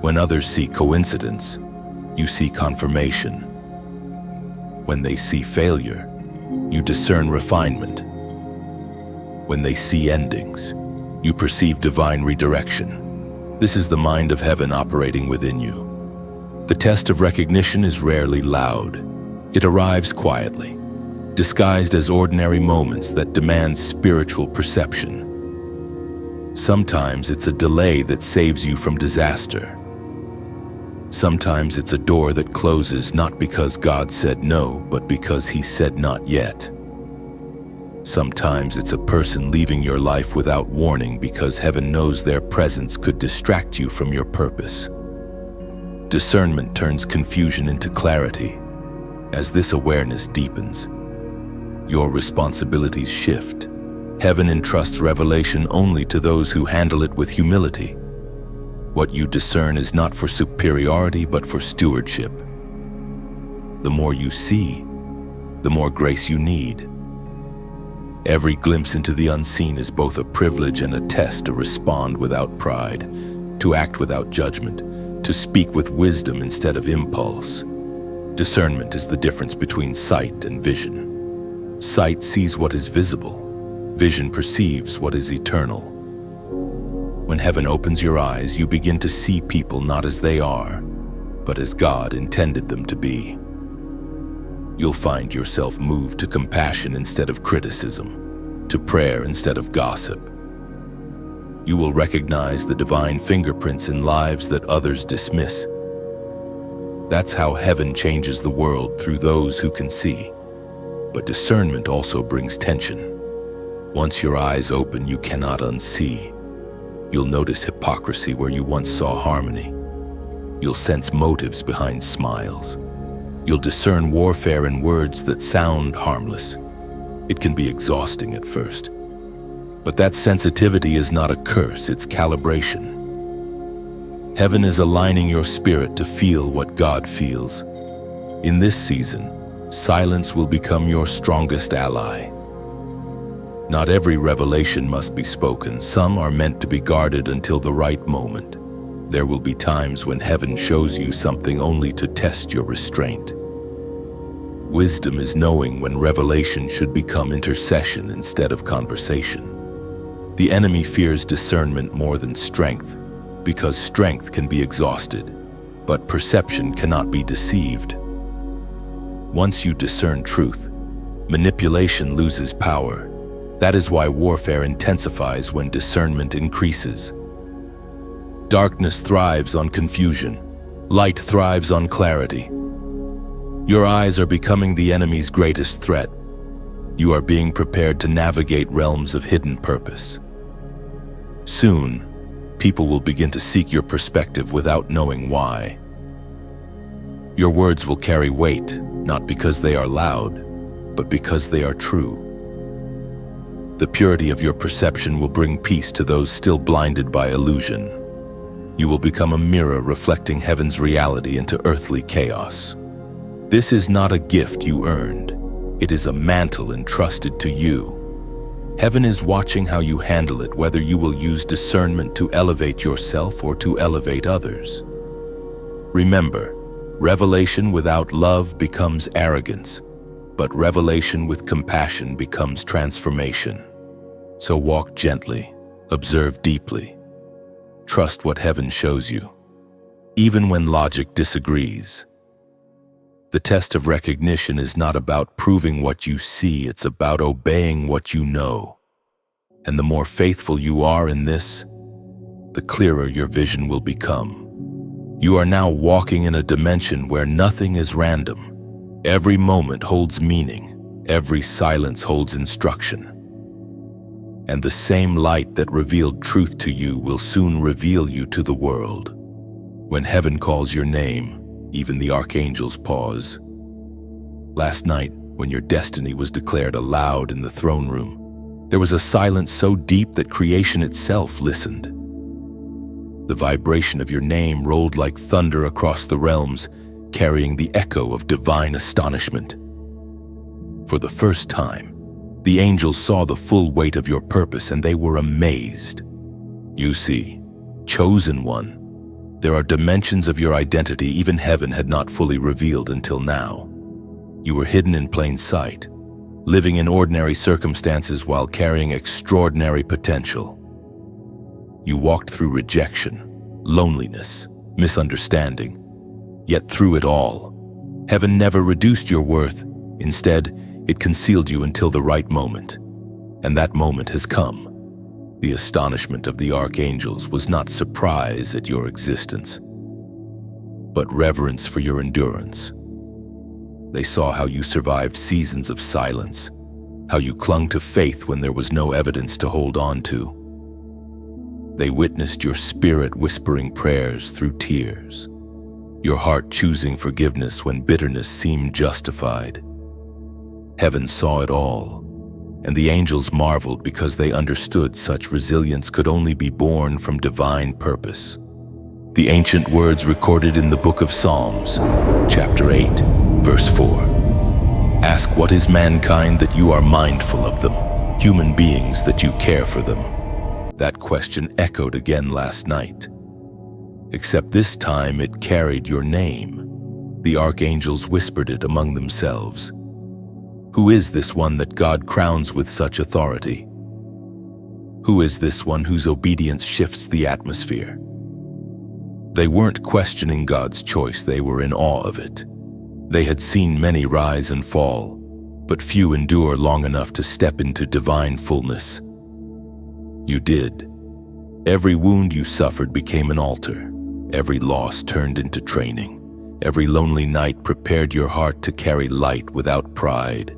When others see coincidence, you see confirmation. When they see failure, you discern refinement. When they see endings, you perceive divine redirection. This is the mind of heaven operating within you. The test of recognition is rarely loud. It arrives quietly, disguised as ordinary moments that demand spiritual perception. Sometimes it's a delay that saves you from disaster. Sometimes it's a door that closes not because God said no, but because He said not yet. Sometimes it's a person leaving your life without warning because heaven knows their presence could distract you from your purpose. Discernment turns confusion into clarity. As this awareness deepens, your responsibilities shift. Heaven entrusts revelation only to those who handle it with humility. What you discern is not for superiority, but for stewardship. The more you see, the more grace you need. Every glimpse into the unseen is both a privilege and a test to respond without pride, to act without judgment, to speak with wisdom instead of impulse. Discernment is the difference between sight and vision. Sight sees what is visible. Vision perceives what is eternal. When heaven opens your eyes, you begin to see people not as they are, but as God intended them to be. You'll find yourself moved to compassion instead of criticism, to prayer instead of gossip. You will recognize the divine fingerprints in lives that others dismiss. That's how heaven changes the world, through those who can see. But discernment also brings tension. Once your eyes open, you cannot unsee. You'll notice hypocrisy where you once saw harmony. You'll sense motives behind smiles. You'll discern warfare in words that sound harmless. It can be exhausting at first. But that sensitivity is not a curse, it's calibration. Heaven is aligning your spirit to feel what God feels. In this season, silence will become your strongest ally. Not every revelation must be spoken. Some are meant to be guarded until the right moment. There will be times when heaven shows you something only to test your restraint. Wisdom is knowing when revelation should become intercession instead of conversation. The enemy fears discernment more than strength, because strength can be exhausted, but perception cannot be deceived. Once you discern truth, manipulation loses power. That is why warfare intensifies when discernment increases. Darkness thrives on confusion. Light thrives on clarity. Your eyes are becoming the enemy's greatest threat. You are being prepared to navigate realms of hidden purpose. Soon, people will begin to seek your perspective without knowing why. Your words will carry weight, not because they are loud, but because they are true. The purity of your perception will bring peace to those still blinded by illusion. You will become a mirror reflecting heaven's reality into earthly chaos. This is not a gift you earned. It is a mantle entrusted to you. Heaven is watching how you handle it, whether you will use discernment to elevate yourself or to elevate others. Remember, revelation without love becomes arrogance, but revelation with compassion becomes transformation. So walk gently, observe deeply, trust what heaven shows you, even when logic disagrees. The test of recognition is not about proving what you see, it's about obeying what you know. And the more faithful you are in this, the clearer your vision will become. You are now walking in a dimension where nothing is random. Every moment holds meaning, every silence holds instruction. And the same light that revealed truth to you will soon reveal you to the world. When heaven calls your name, even the archangels pause. Last night, when your destiny was declared aloud in the throne room, there was a silence so deep that creation itself listened. The vibration of your name rolled like thunder across the realms, carrying the echo of divine astonishment. For the first time, the angels saw the full weight of your purpose and they were amazed. You see, chosen one, there are dimensions of your identity even heaven had not fully revealed until now. You were hidden in plain sight, living in ordinary circumstances while carrying extraordinary potential. You walked through rejection, loneliness, misunderstanding, yet through it all, heaven never reduced your worth. Instead, it concealed you until the right moment, and that moment has come. The astonishment of the archangels was not surprise at your existence, but reverence for your endurance. They saw how you survived seasons of silence, how you clung to faith when there was no evidence to hold on to. They witnessed your spirit whispering prayers through tears, your heart choosing forgiveness when bitterness seemed justified. Heaven saw it all, and the angels marveled because they understood such resilience could only be born from divine purpose. The ancient words recorded in the book of Psalms, chapter 8, verse 4. Ask what is mankind that you are mindful of them, human beings that you care for them. That question echoed again last night. Except this time it carried your name. The archangels whispered it among themselves. Who is this one that God crowns with such authority? Who is this one whose obedience shifts the atmosphere? They weren't questioning God's choice, they were in awe of it. They had seen many rise and fall, but few endure long enough to step into divine fullness. You did. Every wound you suffered became an altar. Every loss turned into training. Every lonely night prepared your heart to carry light without pride.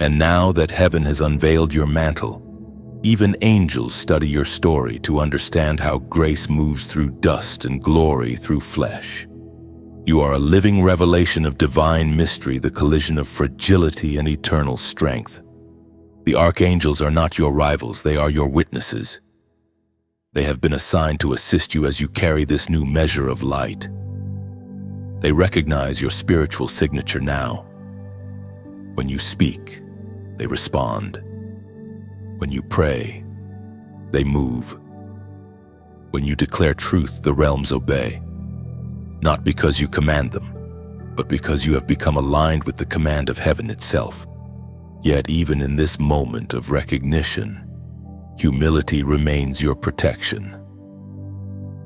And now that heaven has unveiled your mantle, even angels study your story to understand how grace moves through dust and glory through flesh. You are a living revelation of divine mystery, the collision of fragility and eternal strength. The archangels are not your rivals, they are your witnesses. They have been assigned to assist you as you carry this new measure of light. They recognize your spiritual signature now. When you speak, they respond. When you pray, they move. When you declare truth, the realms obey. Not because you command them, but because you have become aligned with the command of heaven itself. Yet even in this moment of recognition, humility remains your protection.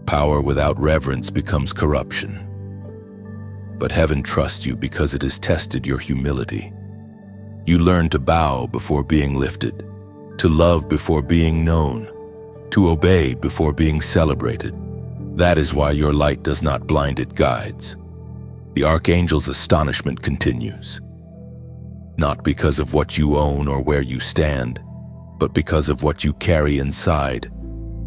Power without reverence becomes corruption. But heaven trusts you because it has tested your humility. You learn to bow before being lifted, to love before being known, to obey before being celebrated. That is why your light does not blind, it guides. The archangel's astonishment continues. Not because of what you own or where you stand, but because of what you carry inside.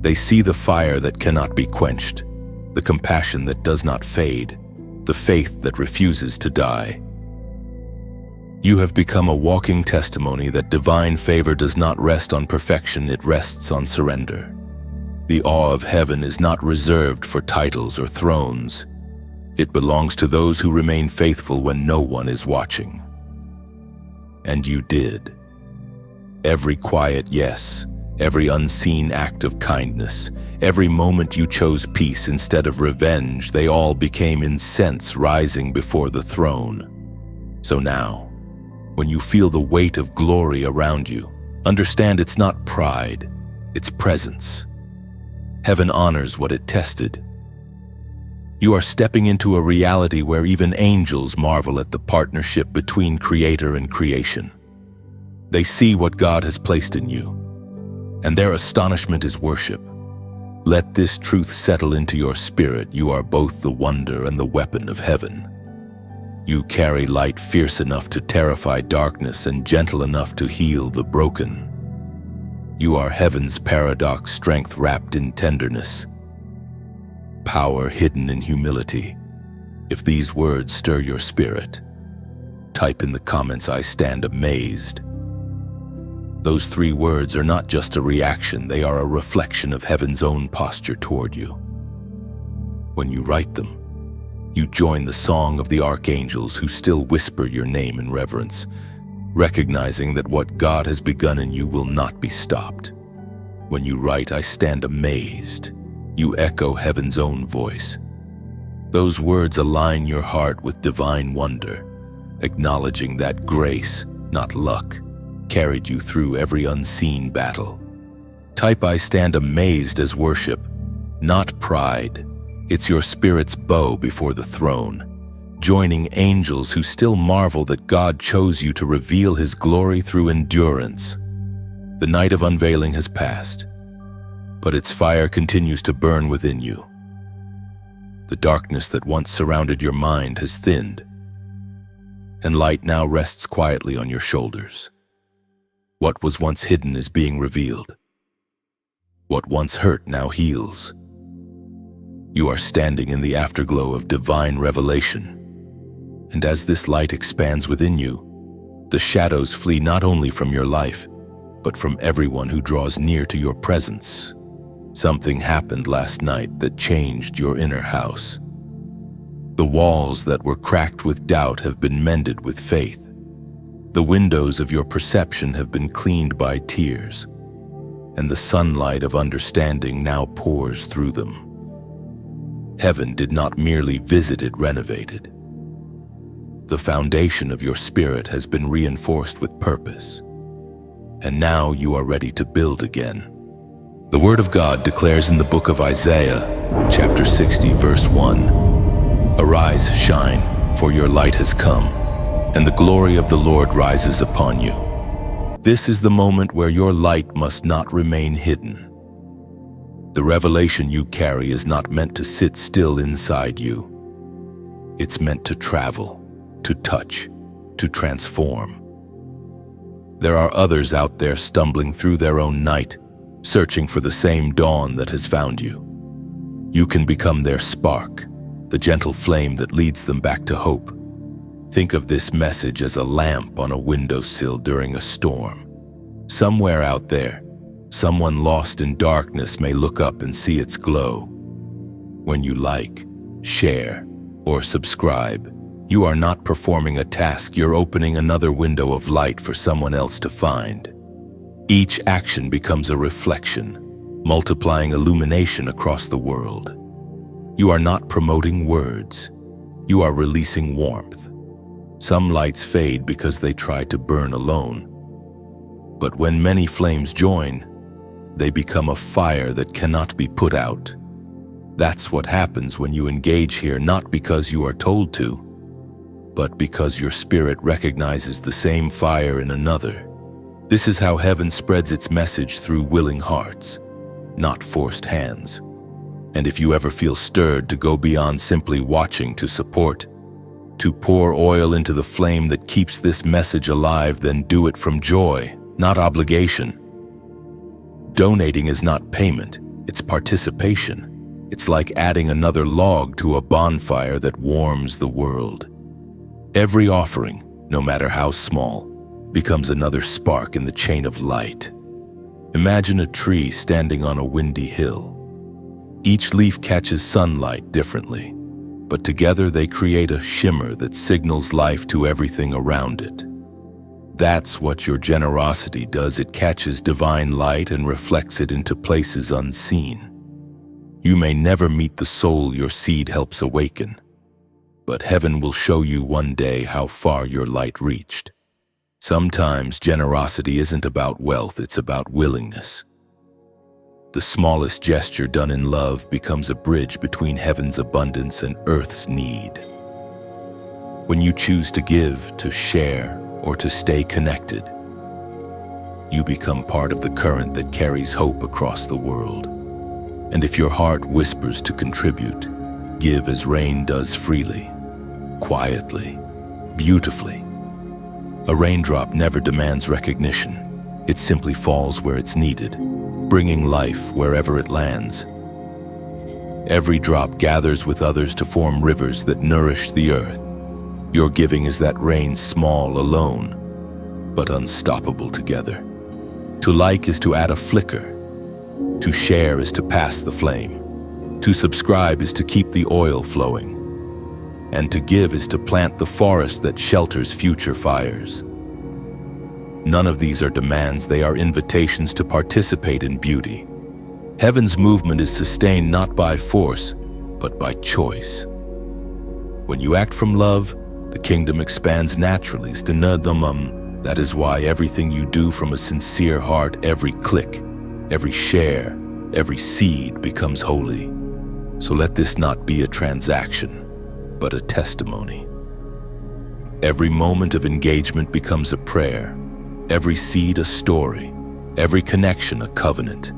They see the fire that cannot be quenched, the compassion that does not fade, the faith that refuses to die. You have become a walking testimony that divine favor does not rest on perfection, it rests on surrender. The awe of heaven is not reserved for titles or thrones. It belongs to those who remain faithful when no one is watching. And you did. Every quiet yes, every unseen act of kindness, every moment you chose peace instead of revenge, they all became incense rising before the throne. So now, when you feel the weight of glory around you, understand it's not pride, it's presence. Heaven honors what it tested. You are stepping into a reality where even angels marvel at the partnership between Creator and creation. They see what God has placed in you, and their astonishment is worship. Let this truth settle into your spirit. You are both the wonder and the weapon of heaven. You carry light fierce enough to terrify darkness and gentle enough to heal the broken. You are heaven's paradox, strength wrapped in tenderness, power hidden in humility. If these words stir your spirit, type in the comments, "I stand amazed." Those 3 words are not just a reaction, they are a reflection of heaven's own posture toward you. When you write them, you join the song of the archangels who still whisper your name in reverence, recognizing that what God has begun in you will not be stopped. When you write, "I stand amazed," you echo heaven's own voice. Those words align your heart with divine wonder, acknowledging that grace, not luck, carried you through every unseen battle. Type "I stand amazed" as worship, not pride. It's your spirit's bow before the throne, joining angels who still marvel that God chose you to reveal His glory through endurance. The night of unveiling has passed, but its fire continues to burn within you. The darkness that once surrounded your mind has thinned, and light now rests quietly on your shoulders. What was once hidden is being revealed. What once hurt now heals. You are standing in the afterglow of divine revelation. And as this light expands within you, the shadows flee not only from your life, but from everyone who draws near to your presence. Something happened last night that changed your inner house. The walls that were cracked with doubt have been mended with faith. The windows of your perception have been cleaned by tears, and the sunlight of understanding now pours through them. Heaven did not merely visit, it renovated. The foundation of your spirit has been reinforced with purpose, and now you are ready to build again, The Word of God declares in the book of Isaiah, chapter 60, verse 1, "Arise, shine, for your light has come, and the glory of the Lord rises upon you." This is the moment where your light must not remain hidden. The revelation you carry is not meant to sit still inside you. It's meant to travel, to touch, to transform. There are others out there stumbling through their own night, searching for the same dawn that has found you. You can become their spark, the gentle flame that leads them back to hope. Think of this message as a lamp on a windowsill during a storm. Somewhere out there, someone lost in darkness may look up and see its glow. When you like, share, or subscribe, you are not performing a task, you're opening another window of light for someone else to find. Each action becomes a reflection, multiplying illumination across the world. You are not promoting words, you are releasing warmth. Some lights fade because they try to burn alone. But when many flames join, they become a fire that cannot be put out. That's what happens when you engage here, not because you are told to, but because your spirit recognizes the same fire in another. This is how heaven spreads its message through willing hearts, not forced hands. And if you ever feel stirred to go beyond simply watching to support, to pour oil into the flame that keeps this message alive, then do it from joy, not obligation. Donating is not payment, it's participation. It's like adding another log to a bonfire that warms the world. Every offering, no matter how small, becomes another spark in the chain of light. Imagine a tree standing on a windy hill. Each leaf catches sunlight differently, but together they create a shimmer that signals life to everything around it. That's what your generosity does. It catches divine light and reflects it into places unseen. You may never meet the soul your seed helps awaken, but heaven will show you one day how far your light reached. Sometimes generosity isn't about wealth, it's about willingness. The smallest gesture done in love becomes a bridge between heaven's abundance and earth's need. When you choose to give, to share, or to stay connected, you become part of the current that carries hope across the world. And if your heart whispers to contribute, give as rain does, freely, quietly, beautifully. A raindrop never demands recognition. It simply falls where it's needed, bringing life wherever it lands. Every drop gathers with others to form rivers that nourish the earth. Your giving is that rain, small alone, but unstoppable together. To like is to add a flicker. To share is to pass the flame. To subscribe is to keep the oil flowing. And to give is to plant the forest that shelters future fires. None of these are demands, they are invitations to participate in beauty. Heaven's movement is sustained not by force, but by choice. When you act from love, the kingdom expands naturally. That is why everything you do from a sincere heart, every click, every share, every seed becomes holy. So let this not be a transaction, but a testimony. Every moment of engagement becomes a prayer, every seed a story, every connection a covenant.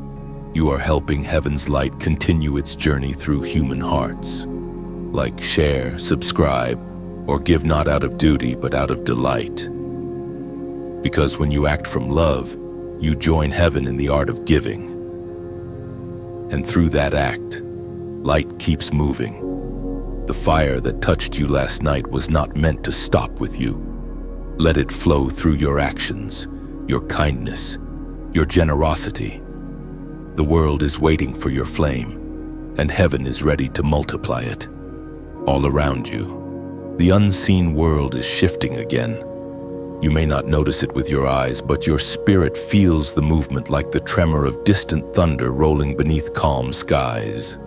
You are helping heaven's light continue its journey through human hearts. Like, share, subscribe, or give not out of duty but out of delight. Because when you act from love, you join heaven in the art of giving. And through that act, light keeps moving. The fire that touched you last night was not meant to stop with you. Let it flow through your actions, your kindness, your generosity. The world is waiting for your flame, and heaven is ready to multiply it. All around you, the unseen world is shifting again. You may not notice it with your eyes, but your spirit feels the movement like the tremor of distant thunder rolling beneath calm skies.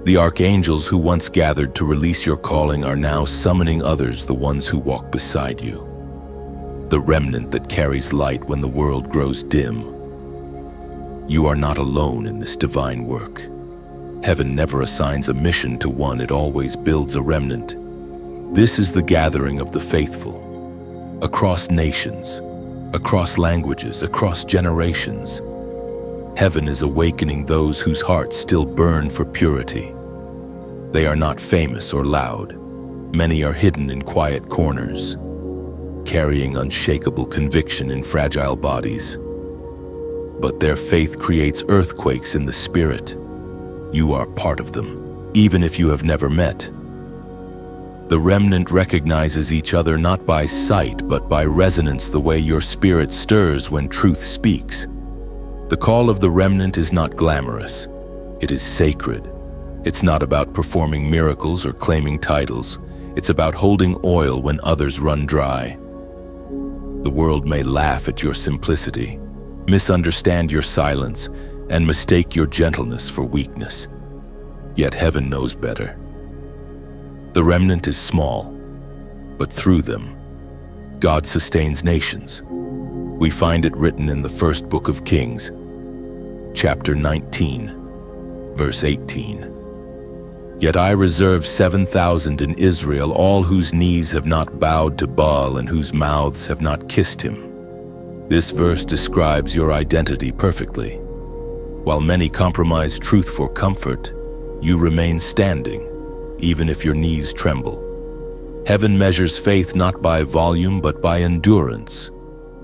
The archangels who once gathered to release your calling are now summoning others, the ones who walk beside you. The remnant that carries light when the world grows dim. You are not alone in this divine work. Heaven never assigns a mission to one, it always builds a remnant. This is the gathering of the faithful, across nations, across languages, across generations. Heaven is awakening those whose hearts still burn for purity. They are not famous or loud. Many are hidden in quiet corners, carrying unshakable conviction in fragile bodies. But their faith creates earthquakes in the spirit. You are part of them, even if you have never met. The remnant recognizes each other not by sight, but by resonance, the way your spirit stirs when truth speaks. The call of the remnant is not glamorous. It is sacred. It's not about performing miracles or claiming titles. It's about holding oil when others run dry. The world may laugh at your simplicity, misunderstand your silence, and mistake your gentleness for weakness. Yet heaven knows better. The remnant is small, but through them, God sustains nations. We find it written in the first book of Kings, chapter 19, verse 18. Yet I reserve 7,000 in Israel, all whose knees have not bowed to Baal and whose mouths have not kissed him. This verse describes your identity perfectly. While many compromise truth for comfort, you remain standing, even if your knees tremble. Heaven measures faith not by volume but by endurance.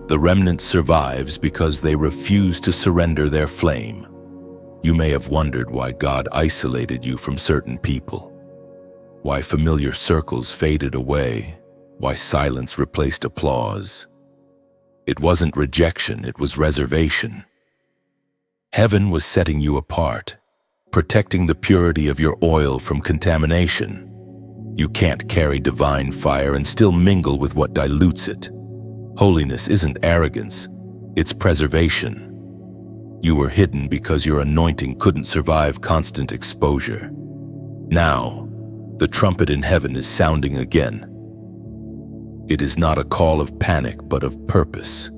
The remnant survives because they refuse to surrender their flame. You may have wondered why God isolated you from certain people, why familiar circles faded away, why silence replaced applause. It wasn't rejection, it was reservation. Heaven was setting you apart, protecting the purity of your oil from contamination. You can't carry divine fire and still mingle with what dilutes it. Holiness isn't arrogance, it's preservation. You were hidden because your anointing couldn't survive constant exposure. Now, the trumpet in heaven is sounding again. It is not a call of panic, but of purpose.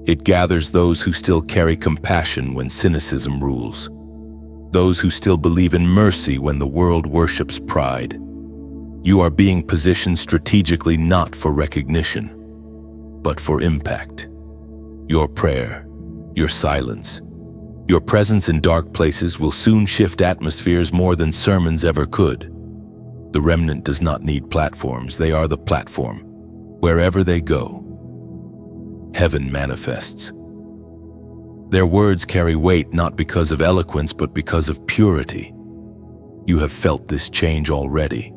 It gathers those who still carry compassion when cynicism rules, those who still believe in mercy when the world worships pride. You are being positioned strategically not for recognition, but for impact. Your prayer, your silence, your presence in dark places will soon shift atmospheres more than sermons ever could. The remnant does not need platforms, they are the platform. Wherever they go, heaven manifests. Their words carry weight not because of eloquence, but because of purity. You have felt this change already.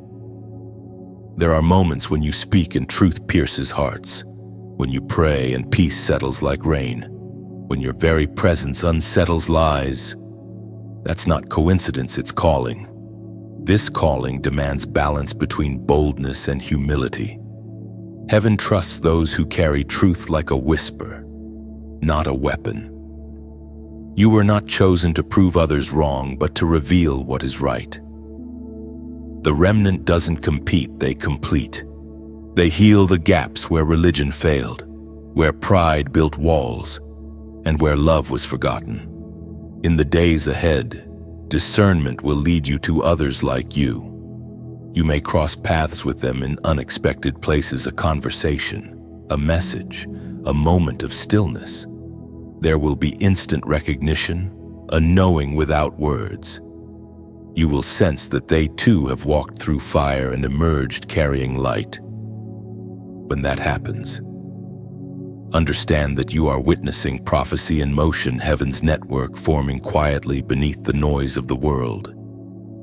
There are moments when you speak and truth pierces hearts, when you pray and peace settles like rain, when your very presence unsettles lies. That's not coincidence, it's calling. This calling demands balance between boldness and humility. Heaven trusts those who carry truth like a whisper, not a weapon. You were not chosen to prove others wrong, but to reveal what is right. The remnant doesn't compete, they complete. They heal the gaps where religion failed, where pride built walls, and where love was forgotten. In the days ahead, discernment will lead you to others like you. You may cross paths with them in unexpected places, a conversation, a message, a moment of stillness. There will be instant recognition, a knowing without words. You will sense that they too have walked through fire and emerged carrying light. When that happens, understand that you are witnessing prophecy in motion, heaven's network forming quietly beneath the noise of the world.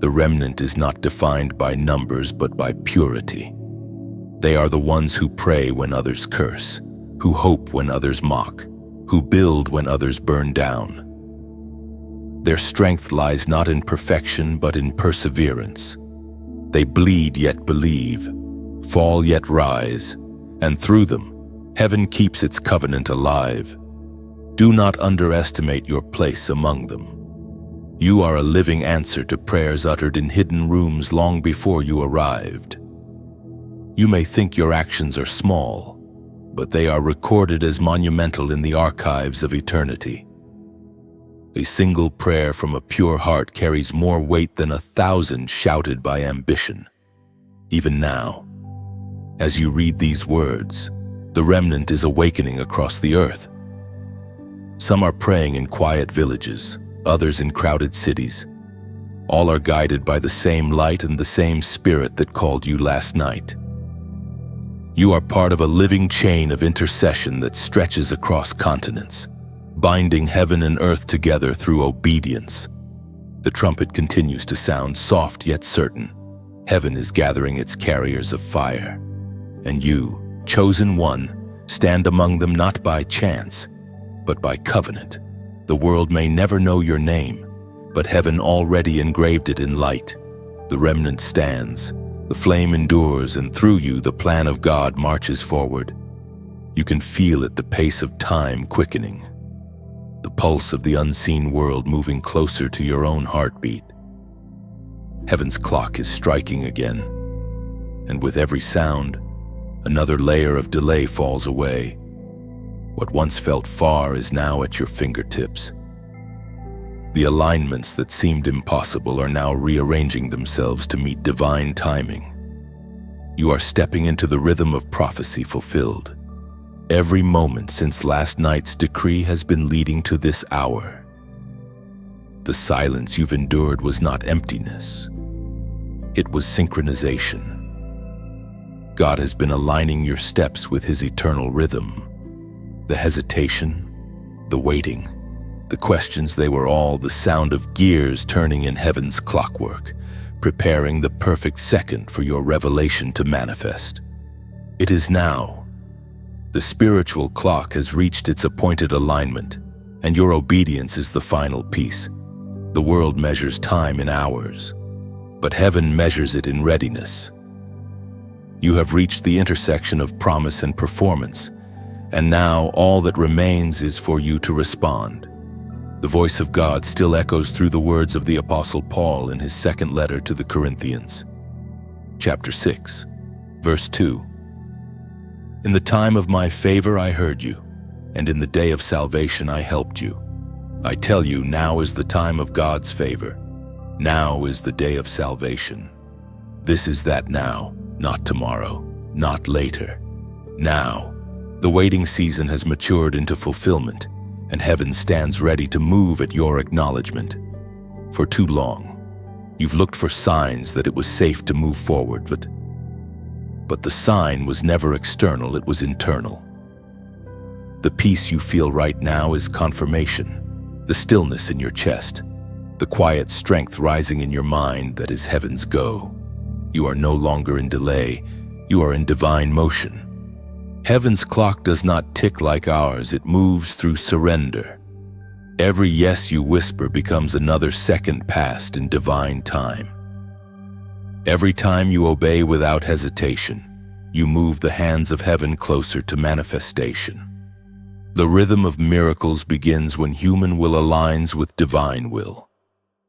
The remnant is not defined by numbers, but by purity. They are the ones who pray when others curse, who hope when others mock, who build when others burn down. Their strength lies not in perfection, but in perseverance. They bleed yet believe, fall yet rise, and through them, heaven keeps its covenant alive. Do not underestimate your place among them. You are a living answer to prayers uttered in hidden rooms long before you arrived. You may think your actions are small, but they are recorded as monumental in the archives of eternity. A single prayer from a pure heart carries more weight than 1,000 shouted by ambition. Even now, as you read these words, the remnant is awakening across the earth. Some are praying in quiet villages, others in crowded cities. All are guided by the same light and the same spirit that called you last night. You are part of a living chain of intercession that stretches across continents, binding heaven and earth together through obedience. The trumpet continues to sound soft yet certain. Heaven is gathering its carriers of fire. And you, chosen one, stand among them not by chance, but by covenant. The world may never know your name, but heaven already engraved it in light. The remnant stands, the flame endures, and through you the plan of God marches forward. You can feel it, the pace of time quickening, the pulse of the unseen world moving closer to your own heartbeat. Heaven's clock is striking again, and with every sound, another layer of delay falls away. What once felt far is now at your fingertips. The alignments that seemed impossible are now rearranging themselves to meet divine timing. You are stepping into the rhythm of prophecy fulfilled. Every moment since last night's decree has been leading to this hour. The silence you've endured was not emptiness. It was synchronization. God has been aligning your steps with His eternal rhythm. The hesitation, the waiting, the questions, they were all the sound of gears turning in heaven's clockwork, preparing the perfect second for your revelation to manifest. It is now. The spiritual clock has reached its appointed alignment, and your obedience is the final piece. The world measures time in hours, but heaven measures it in readiness. You have reached the intersection of promise and performance, and now all that remains is for you to respond. The voice of God still echoes through the words of the Apostle Paul in his second letter to the Corinthians. Chapter 6, verse 2. In the time of my favor I heard you, and in the day of salvation I helped you. I tell you, now is the time of God's favor. Now is the day of salvation. This is that now, not tomorrow, not later. Now. The waiting season has matured into fulfillment, and heaven stands ready to move at your acknowledgement. For too long, you've looked for signs that it was safe to move forward, but the sign was never external, it was internal. The peace you feel right now is confirmation, the stillness in your chest, the quiet strength rising in your mind that is heaven's go. You are no longer in delay, you are in divine motion. Heaven's clock does not tick like ours, it moves through surrender. Every yes you whisper becomes another second passed in divine time. Every time you obey without hesitation, you move the hands of heaven closer to manifestation. The rhythm of miracles begins when human will aligns with divine will.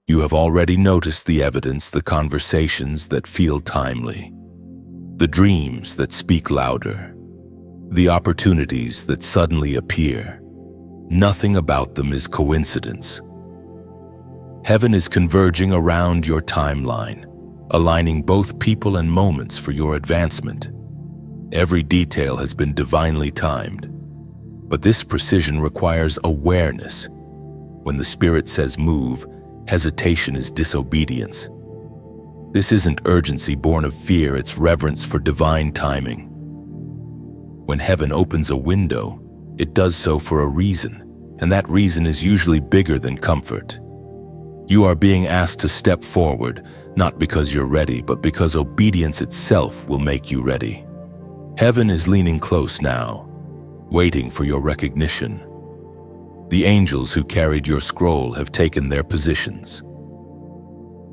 You have already noticed the evidence, the conversations that feel timely, the dreams that speak louder, the opportunities that suddenly appear. Nothing about them is coincidence. Heaven is converging around your timeline, aligning both people and moments for your advancement. Every detail has been divinely timed, but this precision requires awareness. When the Spirit says move, hesitation is disobedience. This isn't urgency born of fear, it's reverence for divine timing. When heaven opens a window, it does so for a reason, and that reason is usually bigger than comfort. You are being asked to step forward, not because you're ready, but because obedience itself will make you ready. Heaven is leaning close now, waiting for your recognition. The angels who carried your scroll have taken their positions.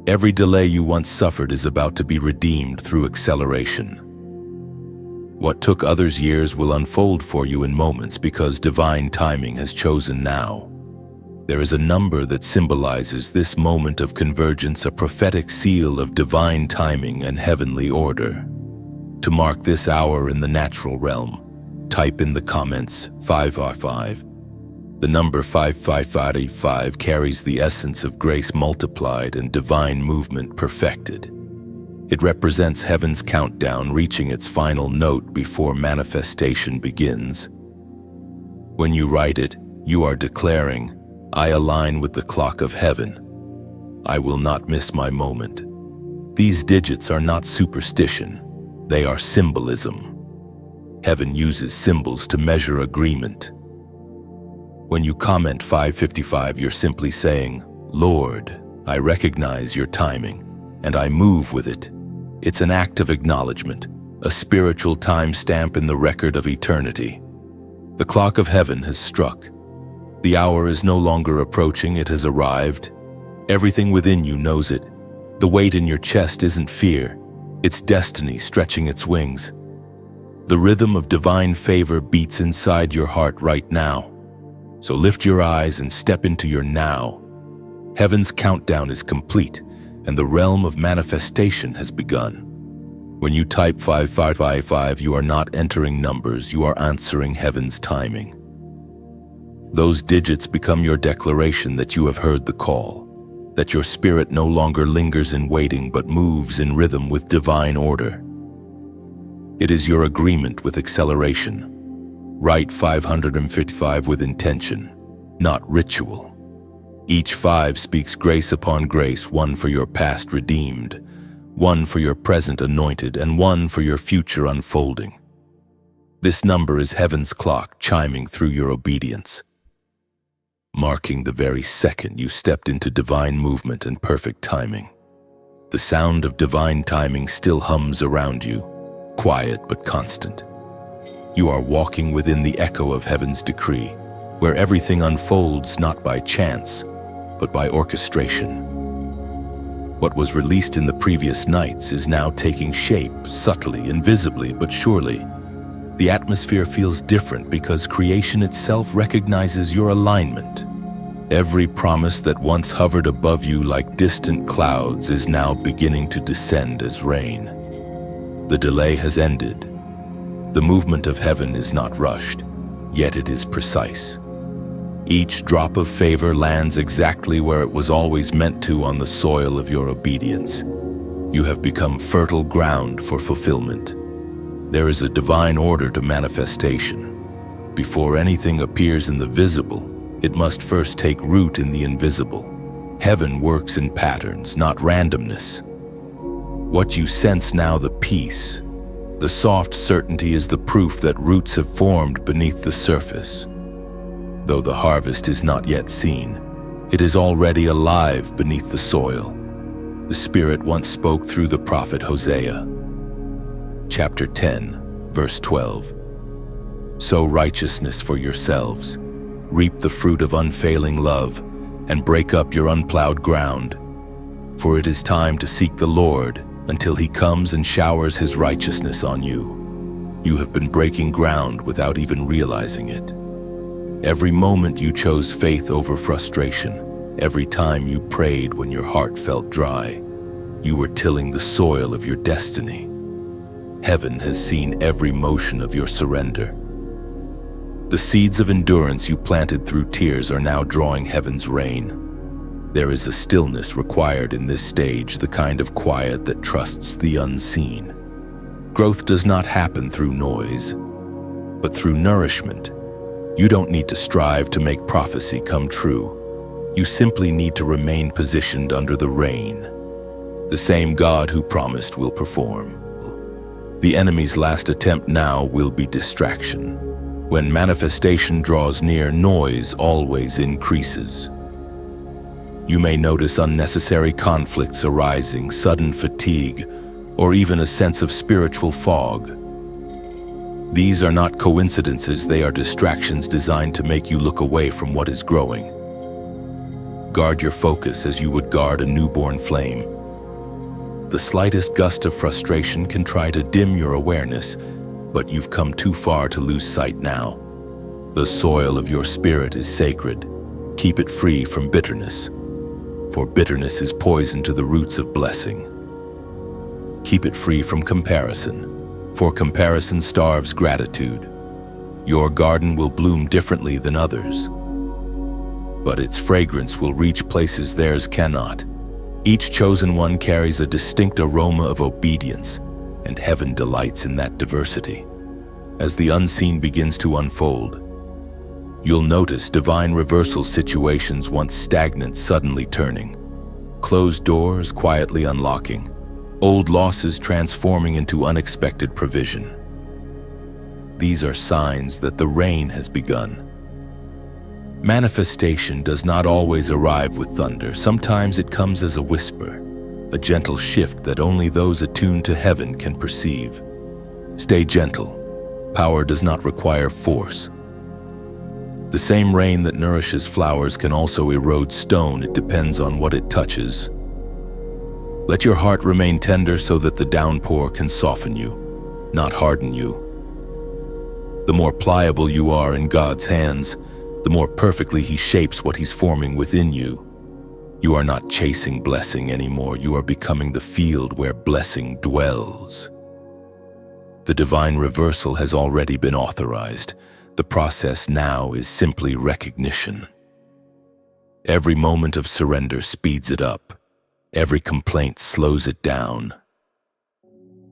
Every delay you once suffered is about to be redeemed through acceleration. What took others years will unfold for you in moments because divine timing has chosen now. There is a number that symbolizes this moment of convergence, a prophetic seal of divine timing and heavenly order. To mark this hour in the natural realm, type in the comments 5R5. The number 5555 carries the essence of grace multiplied and divine movement perfected. It represents heaven's countdown reaching its final note before manifestation begins. When you write it, you are declaring, "I align with the clock of heaven. I will not miss my moment." These digits are not superstition, they are symbolism. Heaven uses symbols to measure agreement. When you comment 555, you're simply saying, "Lord, I recognize your timing, and I move with it." It's an act of acknowledgement, a spiritual timestamp in the record of eternity. The clock of heaven has struck. The hour is no longer approaching, it has arrived. Everything within you knows it. The weight in your chest isn't fear, it's destiny stretching its wings. The rhythm of divine favor beats inside your heart right now. So lift your eyes and step into your now. Heaven's countdown is complete, and the realm of manifestation has begun. When you type 5555, you are not entering numbers, you are answering heaven's timing. Those digits become your declaration that you have heard the call, that your spirit no longer lingers in waiting but moves in rhythm with divine order. It is your agreement with acceleration. Write 555 with intention, not ritual. Each 5 speaks grace upon grace, one for your past redeemed, one for your present anointed, and one for your future unfolding. This number is heaven's clock chiming through your obedience, marking the very second you stepped into divine movement and perfect timing. The sound of divine timing still hums around you, quiet but constant. You are walking within the echo of heaven's decree, where everything unfolds not by chance, but by orchestration. What was released in the previous nights is now taking shape, subtly, invisibly, but surely. The atmosphere feels different because creation itself recognizes your alignment. Every promise that once hovered above you like distant clouds is now beginning to descend as rain. The delay has ended. The movement of heaven is not rushed, yet it is precise. Each drop of favor lands exactly where it was always meant to on the soil of your obedience. You have become fertile ground for fulfillment. There is a divine order to manifestation. Before anything appears in the visible, it must first take root in the invisible. Heaven works in patterns, not randomness. What you sense now, the peace, the soft certainty, is the proof that roots have formed beneath the surface. Though the harvest is not yet seen, it is already alive beneath the soil. The Spirit once spoke through the prophet Hosea. Chapter 10, verse 12. Sow righteousness for yourselves, reap the fruit of unfailing love, and break up your unplowed ground. For it is time to seek the Lord until He comes and showers His righteousness on you. You have been breaking ground without even realizing it. Every moment you chose faith over frustration, every time you prayed when your heart felt dry, you were tilling the soil of your destiny. Heaven has seen every motion of your surrender. The seeds of endurance you planted through tears are now drawing heaven's rain. There is a stillness required in this stage, the kind of quiet that trusts the unseen. Growth does not happen through noise, but through nourishment. You don't need to strive to make prophecy come true. You simply need to remain positioned under the rain. The same God who promised will perform. The enemy's last attempt now will be distraction. When manifestation draws near, noise always increases. You may notice unnecessary conflicts arising, sudden fatigue, or even a sense of spiritual fog. These are not coincidences, they are distractions designed to make you look away from what is growing. Guard your focus as you would guard a newborn flame. The slightest gust of frustration can try to dim your awareness, but you've come too far to lose sight now. The soil of your spirit is sacred. Keep it free from bitterness, for bitterness is poison to the roots of blessing. Keep it free from comparison, for comparison starves gratitude. Your garden will bloom differently than others. but its fragrance will reach places theirs cannot. Each chosen one carries a distinct aroma of obedience, and heaven delights in that diversity. As the unseen begins to unfold, you'll notice divine reversal situations once stagnant suddenly turning, closed doors quietly unlocking, old losses transforming into unexpected provision. These are signs that the reign has begun. Manifestation does not always arrive with thunder. Sometimes it comes as a whisper, a gentle shift that only those attuned to heaven can perceive. Stay gentle. Power does not require force. The same rain that nourishes flowers can also erode stone. It depends on what it touches. Let your heart remain tender so that the downpour can soften you, not harden you. The more pliable you are in God's hands, the more perfectly He shapes what He's forming within you. You are not chasing blessing anymore. You are becoming the field where blessing dwells. The divine reversal has already been authorized. The process now is simply recognition. Every moment of surrender speeds it up. Every complaint slows it down.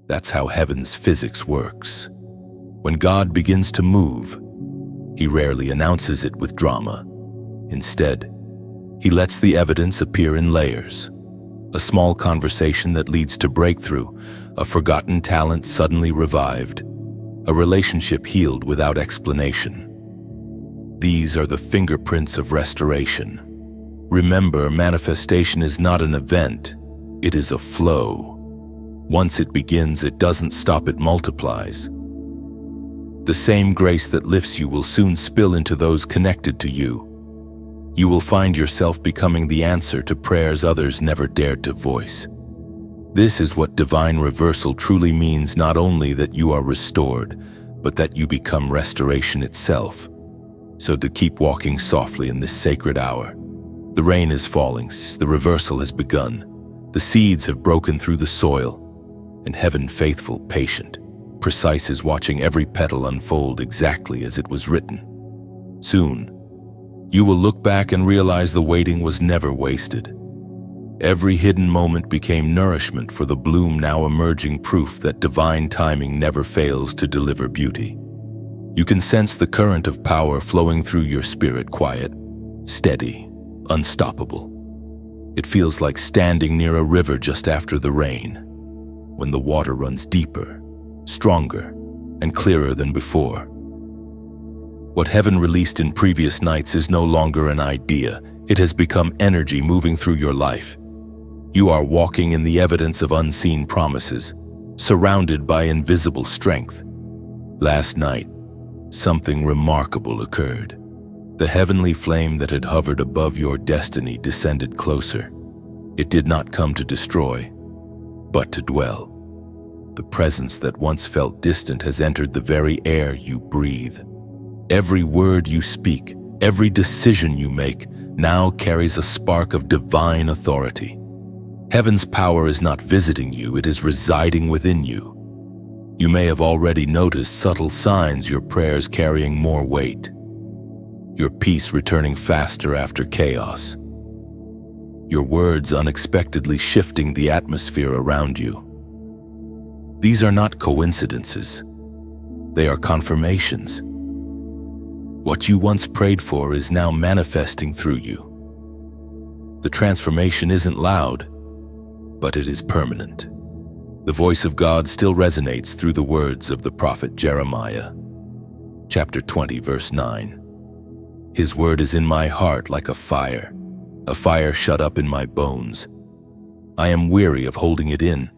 That's how heaven's physics works. When God begins to move, He rarely announces it with drama. Instead, He lets the evidence appear in layers. A small conversation that leads to breakthrough, a forgotten talent suddenly revived, a relationship healed without explanation. These are the fingerprints of restoration. Remember, manifestation is not an event, it is a flow. Once it begins, it doesn't stop, it multiplies. The same grace that lifts you will soon spill into those connected to you. You will find yourself becoming the answer to prayers others never dared to voice. This is what divine reversal truly means, not only that you are restored, but that you become restoration itself. So to keep walking softly in this sacred hour. The rain is falling, the reversal has begun. The seeds have broken through the soil, and heaven, faithful, patient, precise, is watching every petal unfold exactly as it was written. Soon, you will look back and realize the waiting was never wasted. Every hidden moment became nourishment for the bloom now emerging, proof that divine timing never fails to deliver beauty. You can sense the current of power flowing through your spirit, quiet, steady, unstoppable. It feels like standing near a river just after the rain, when the water runs deeper, stronger, and clearer than before. What heaven released in previous nights is no longer an idea. It has become energy moving through your life. You are walking in the evidence of unseen promises, surrounded by invisible strength. Last night, something remarkable occurred. The heavenly flame that had hovered above your destiny descended closer. It did not come to destroy, but to dwell. The presence that once felt distant has entered the very air you breathe. Every word you speak, every decision you make, now carries a spark of divine authority. Heaven's power is not visiting you, it is residing within you. You may have already noticed subtle signs, your prayers carrying more weight, your peace returning faster after chaos, your words unexpectedly shifting the atmosphere around you. These are not coincidences. They are confirmations. What you once prayed for is now manifesting through you. The transformation isn't loud, but it is permanent. The voice of God still resonates through the words of the prophet Jeremiah. Chapter 20, verse 9. His word is in my heart like a fire shut up in my bones. I am weary of holding it in.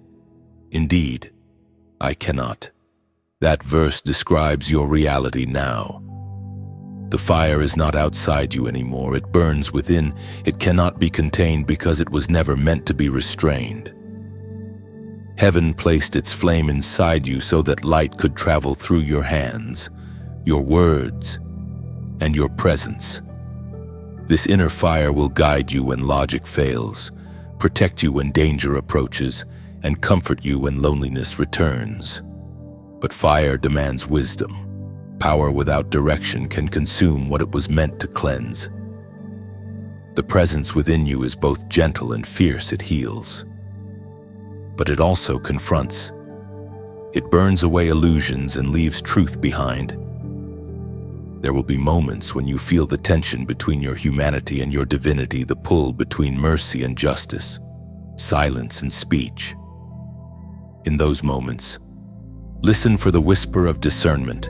Indeed, I cannot. That verse describes your reality now. The fire is not outside you anymore, it burns within. It cannot be contained because it was never meant to be restrained. Heaven placed its flame inside you so that light could travel through your hands, your words, and your presence. This inner fire will guide you when logic fails, protect you when danger approaches, and comfort you when loneliness returns. But fire demands wisdom. Power without direction can consume what it was meant to cleanse. The presence within you is both gentle and fierce. It heals. But it also confronts. It burns away illusions and leaves truth behind. There will be moments when you feel the tension between your humanity and your divinity, the pull between mercy and justice, silence and speech. In those moments, listen for the whisper of discernment.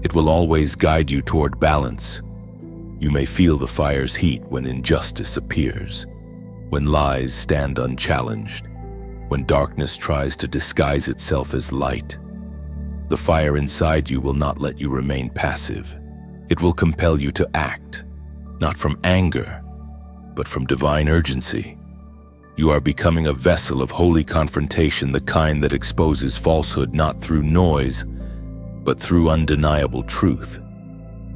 It will always guide you toward balance. You may feel the fire's heat when injustice appears, when lies stand unchallenged, when darkness tries to disguise itself as light. The fire inside you will not let you remain passive. It will compel you to act, not from anger, but from divine urgency. You are becoming a vessel of holy confrontation, the kind that exposes falsehood not through noise, but through undeniable truth.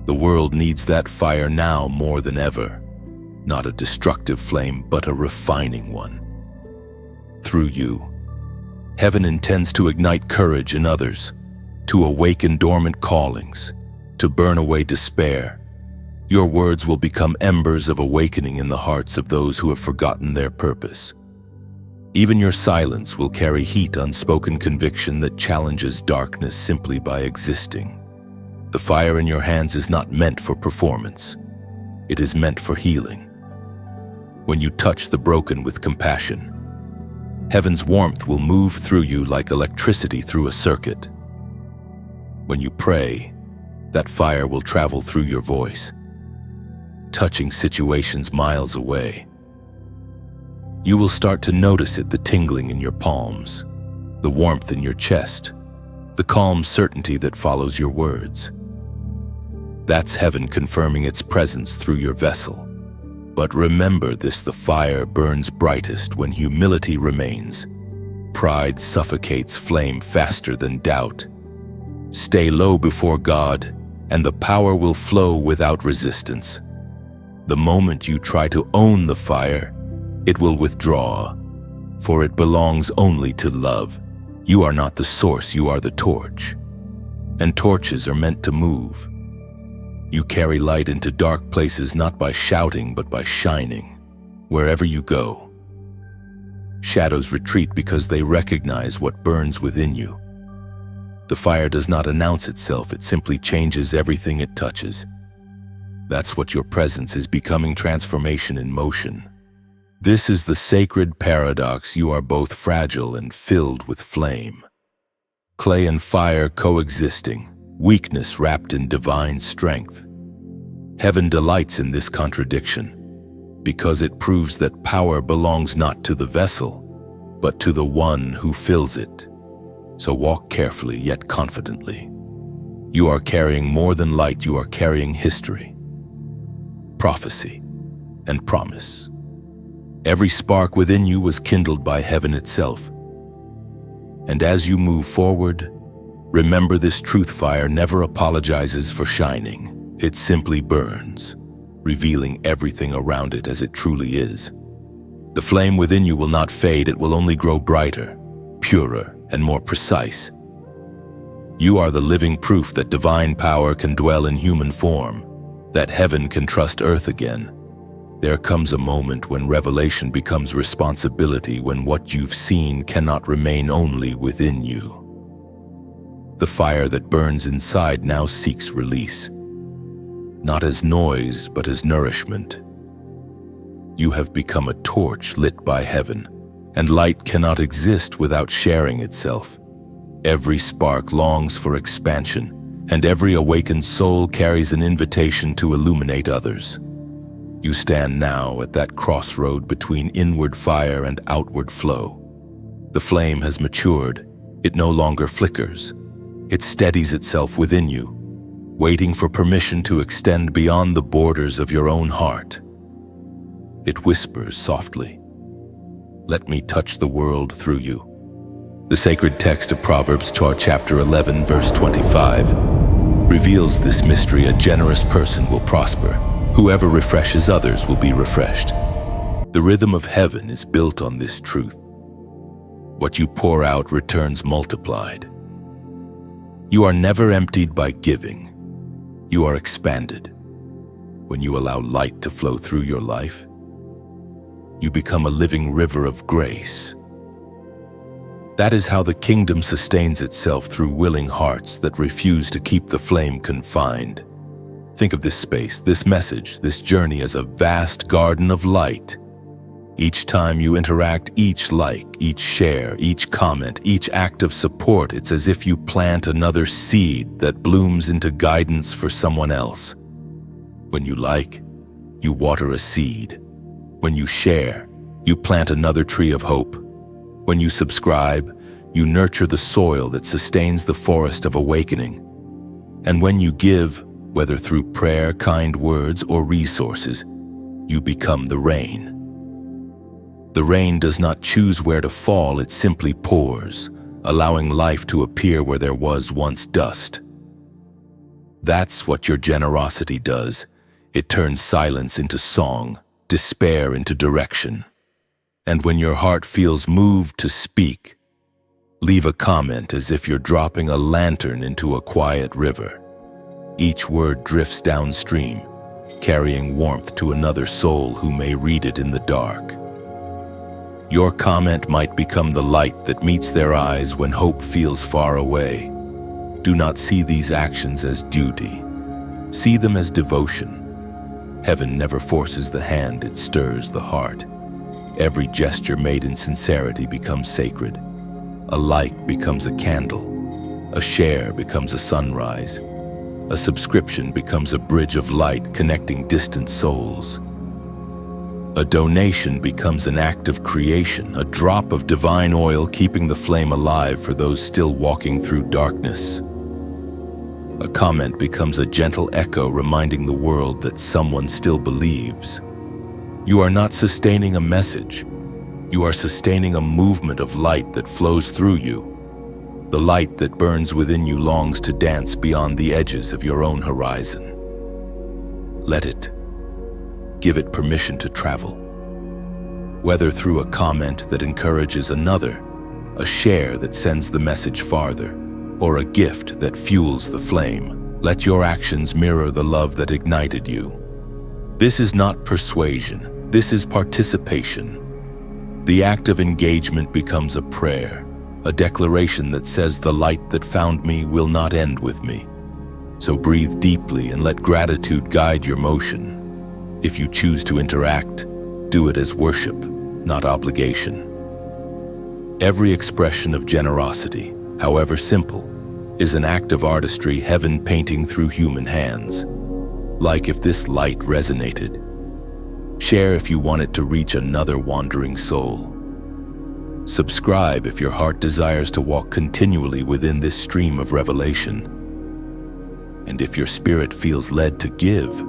The world needs that fire now more than ever, not a destructive flame, but a refining one. Through you, heaven intends to ignite courage in others, to awaken dormant callings, to burn away despair. Your words will become embers of awakening in the hearts of those who have forgotten their purpose. Even your silence will carry heat, unspoken conviction that challenges darkness simply by existing. The fire in your hands is not meant for performance. It is meant for healing. When you touch the broken with compassion, heaven's warmth will move through you like electricity through a circuit. When you pray, that fire will travel through your voice, touching situations miles away. You will start to notice it, the tingling in your palms, the warmth in your chest, the calm certainty that follows your words. That's heaven confirming its presence through your vessel. But remember this, the fire burns brightest when humility remains. Pride suffocates flame faster than doubt. Stay low before God, and the power will flow without resistance. The moment you try to own the fire, it will withdraw, for it belongs only to love. You are not the source, you are the torch. And torches are meant to move. You carry light into dark places not by shouting but by shining. Wherever you go, shadows retreat because they recognize what burns within you. The fire does not announce itself, it simply changes everything it touches. That's what your presence is becoming, transformation in motion. This is the sacred paradox. You are both fragile and filled with flame. Clay and fire coexisting, weakness wrapped in divine strength. Heaven delights in this contradiction, because it proves that power belongs not to the vessel, but to the one who fills it. So walk carefully yet confidently. You are carrying more than light, you are carrying history, prophecy, and promise. Every spark within you was kindled by heaven itself. And as you move forward, remember this truth: fire never apologizes for shining. It simply burns, revealing everything around it as it truly is. The flame within you will not fade, it will only grow brighter, purer, and more precise. You are the living proof that divine power can dwell in human form, that heaven can trust earth again. There comes a moment when revelation becomes responsibility, when what you've seen cannot remain only within you. The fire that burns inside now seeks release, not as noise, but as nourishment. You have become a torch lit by heaven, and light cannot exist without sharing itself. Every spark longs for expansion, and every awakened soul carries an invitation to illuminate others. You stand now at that crossroad between inward fire and outward flow. The flame has matured. It no longer flickers. It steadies itself within you, waiting for permission to extend beyond the borders of your own heart. It whispers softly, "Let me touch the world through you." The sacred text of Proverbs chapter 11, verse 25, reveals this mystery. A generous person will prosper. Whoever refreshes others will be refreshed. The rhythm of heaven is built on this truth. What you pour out returns multiplied. You are never emptied by giving. You are expanded. When you allow light to flow through your life, you become a living river of grace. That is how the kingdom sustains itself, through willing hearts that refuse to keep the flame confined. Think of this space, this message, this journey as a vast garden of light. Each time you interact, each like, each share, each comment, each act of support, it's as if you plant another seed that blooms into guidance for someone else. When you like, you water a seed. When you share, you plant another tree of hope. When you subscribe, you nurture the soil that sustains the forest of awakening. And when you give, whether through prayer, kind words, or resources, you become the rain. The rain does not choose where to fall, it simply pours, allowing life to appear where there was once dust. That's what your generosity does. It turns silence into song, despair into direction. And when your heart feels moved to speak, leave a comment as if you're dropping a lantern into a quiet river. Each word drifts downstream, carrying warmth to another soul who may read it in the dark. Your comment might become the light that meets their eyes when hope feels far away. Do not see these actions as duty. See them as devotion. Heaven never forces the hand, it stirs the heart. Every gesture made in sincerity becomes sacred. A like becomes a candle. A share becomes a sunrise. A subscription becomes a bridge of light connecting distant souls. A donation becomes an act of creation, a drop of divine oil keeping the flame alive for those still walking through darkness. A comment becomes a gentle echo reminding the world that someone still believes. You are not sustaining a message. You are sustaining a movement of light that flows through you. The light that burns within you longs to dance beyond the edges of your own horizon. Let it. Give it permission to travel. Whether through a comment that encourages another, a share that sends the message farther, or a gift that fuels the flame, let your actions mirror the love that ignited you. This is not persuasion, this is participation. The act of engagement becomes a prayer, a declaration that says the light that found me will not end with me. So breathe deeply and let gratitude guide your motion. If you choose to interact, do it as worship, not obligation. Every expression of generosity, however simple, is an act of artistry, heaven painting through human hands. Like if this light resonated, share if you want it to reach another wandering soul. Subscribe if your heart desires to walk continually within this stream of revelation. And if your spirit feels led to give,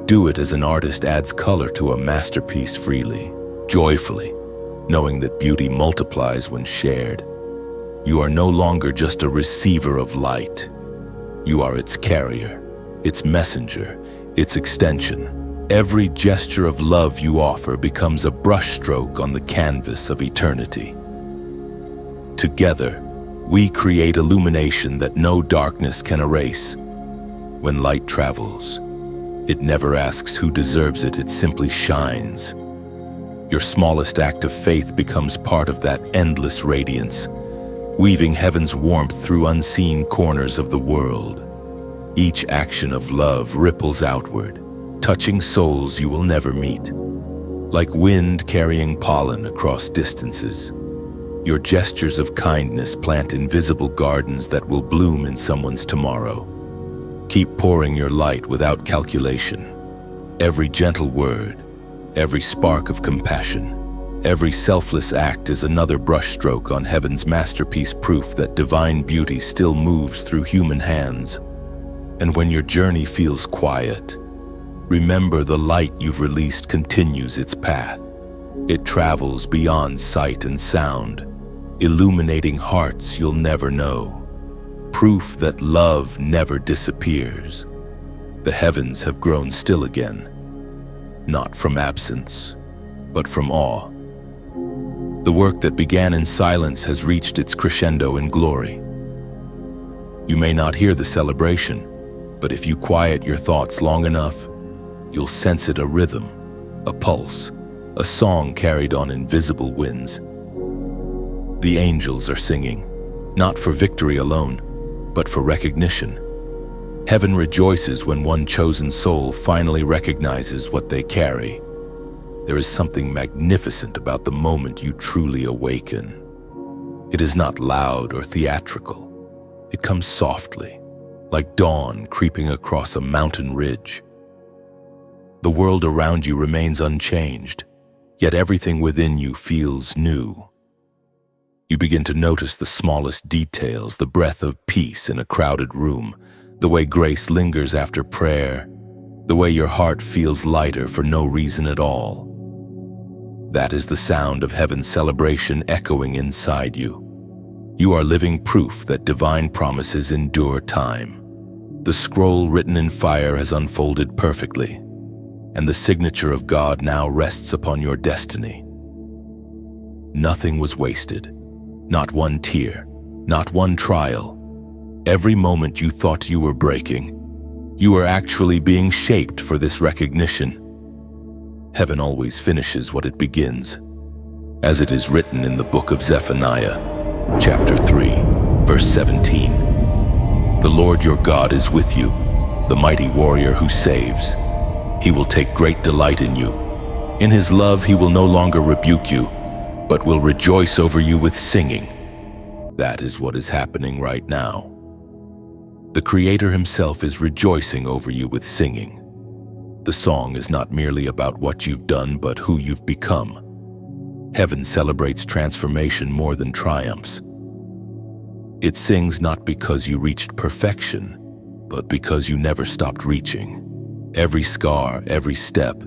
do it as an artist adds color to a masterpiece freely, joyfully, knowing that beauty multiplies when shared. You are no longer just a receiver of light. You are its carrier, its messenger, its extension. Every gesture of love you offer becomes a brushstroke on the canvas of eternity. Together, we create illumination that no darkness can erase. When light travels, it never asks who deserves it, it simply shines. Your smallest act of faith becomes part of that endless radiance, weaving heaven's warmth through unseen corners of the world. Each action of love ripples outward, touching souls you will never meet. Like wind carrying pollen across distances, your gestures of kindness plant invisible gardens that will bloom in someone's tomorrow. Keep pouring your light without calculation. Every gentle word, every spark of compassion, every selfless act is another brushstroke on heaven's masterpiece, proof that divine beauty still moves through human hands. And when your journey feels quiet, remember the light you've released continues its path. It travels beyond sight and sound, illuminating hearts you'll never know. Proof that love never disappears. The heavens have grown still again, not from absence, but from awe. The work that began in silence has reached its crescendo in glory. You may not hear the celebration, But if you quiet your thoughts long enough, you'll sense it, a rhythm, a pulse, a song carried on invisible winds. The angels are singing, not for victory alone, but for recognition. Heaven rejoices when one chosen soul finally recognizes what they carry. There is something magnificent about the moment you truly awaken. It is not loud or theatrical. It comes softly, like dawn creeping across a mountain ridge. The world around you remains unchanged, yet everything within you feels new. You begin to notice the smallest details, the breath of peace in a crowded room, the way grace lingers after prayer, the way your heart feels lighter for no reason at all. That is the sound of heaven's celebration echoing inside you. You are living proof that divine promises endure time. The scroll written in fire has unfolded perfectly, and the signature of God now rests upon your destiny. Nothing was wasted, not one tear, not one trial. Every moment you thought you were breaking, you were actually being shaped for this recognition. Heaven always finishes what it begins, as it is written in the book of Zephaniah, chapter 3, verse 17. The Lord your God is with you, the mighty warrior who saves. He will take great delight in you. In his love he will no longer rebuke you, but will rejoice over you with singing. That is what is happening right now. The Creator himself is rejoicing over you with singing. The song is not merely about what you've done, but who you've become. Heaven celebrates transformation more than triumphs. It sings not because you reached perfection, but because you never stopped reaching. Every scar, every step,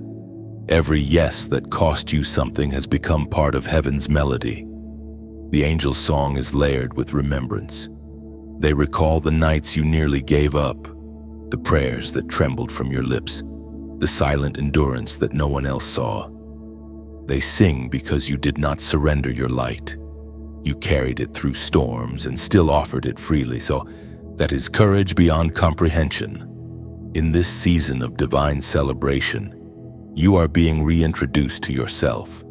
every yes that cost you something has become part of heaven's melody. The angel's song is layered with remembrance. They recall the nights you nearly gave up, the prayers that trembled from your lips, the silent endurance that no one else saw. They sing because you did not surrender your light. You carried it through storms and still offered it freely, so that is courage beyond comprehension. In this season of divine celebration, you are being reintroduced to yourself.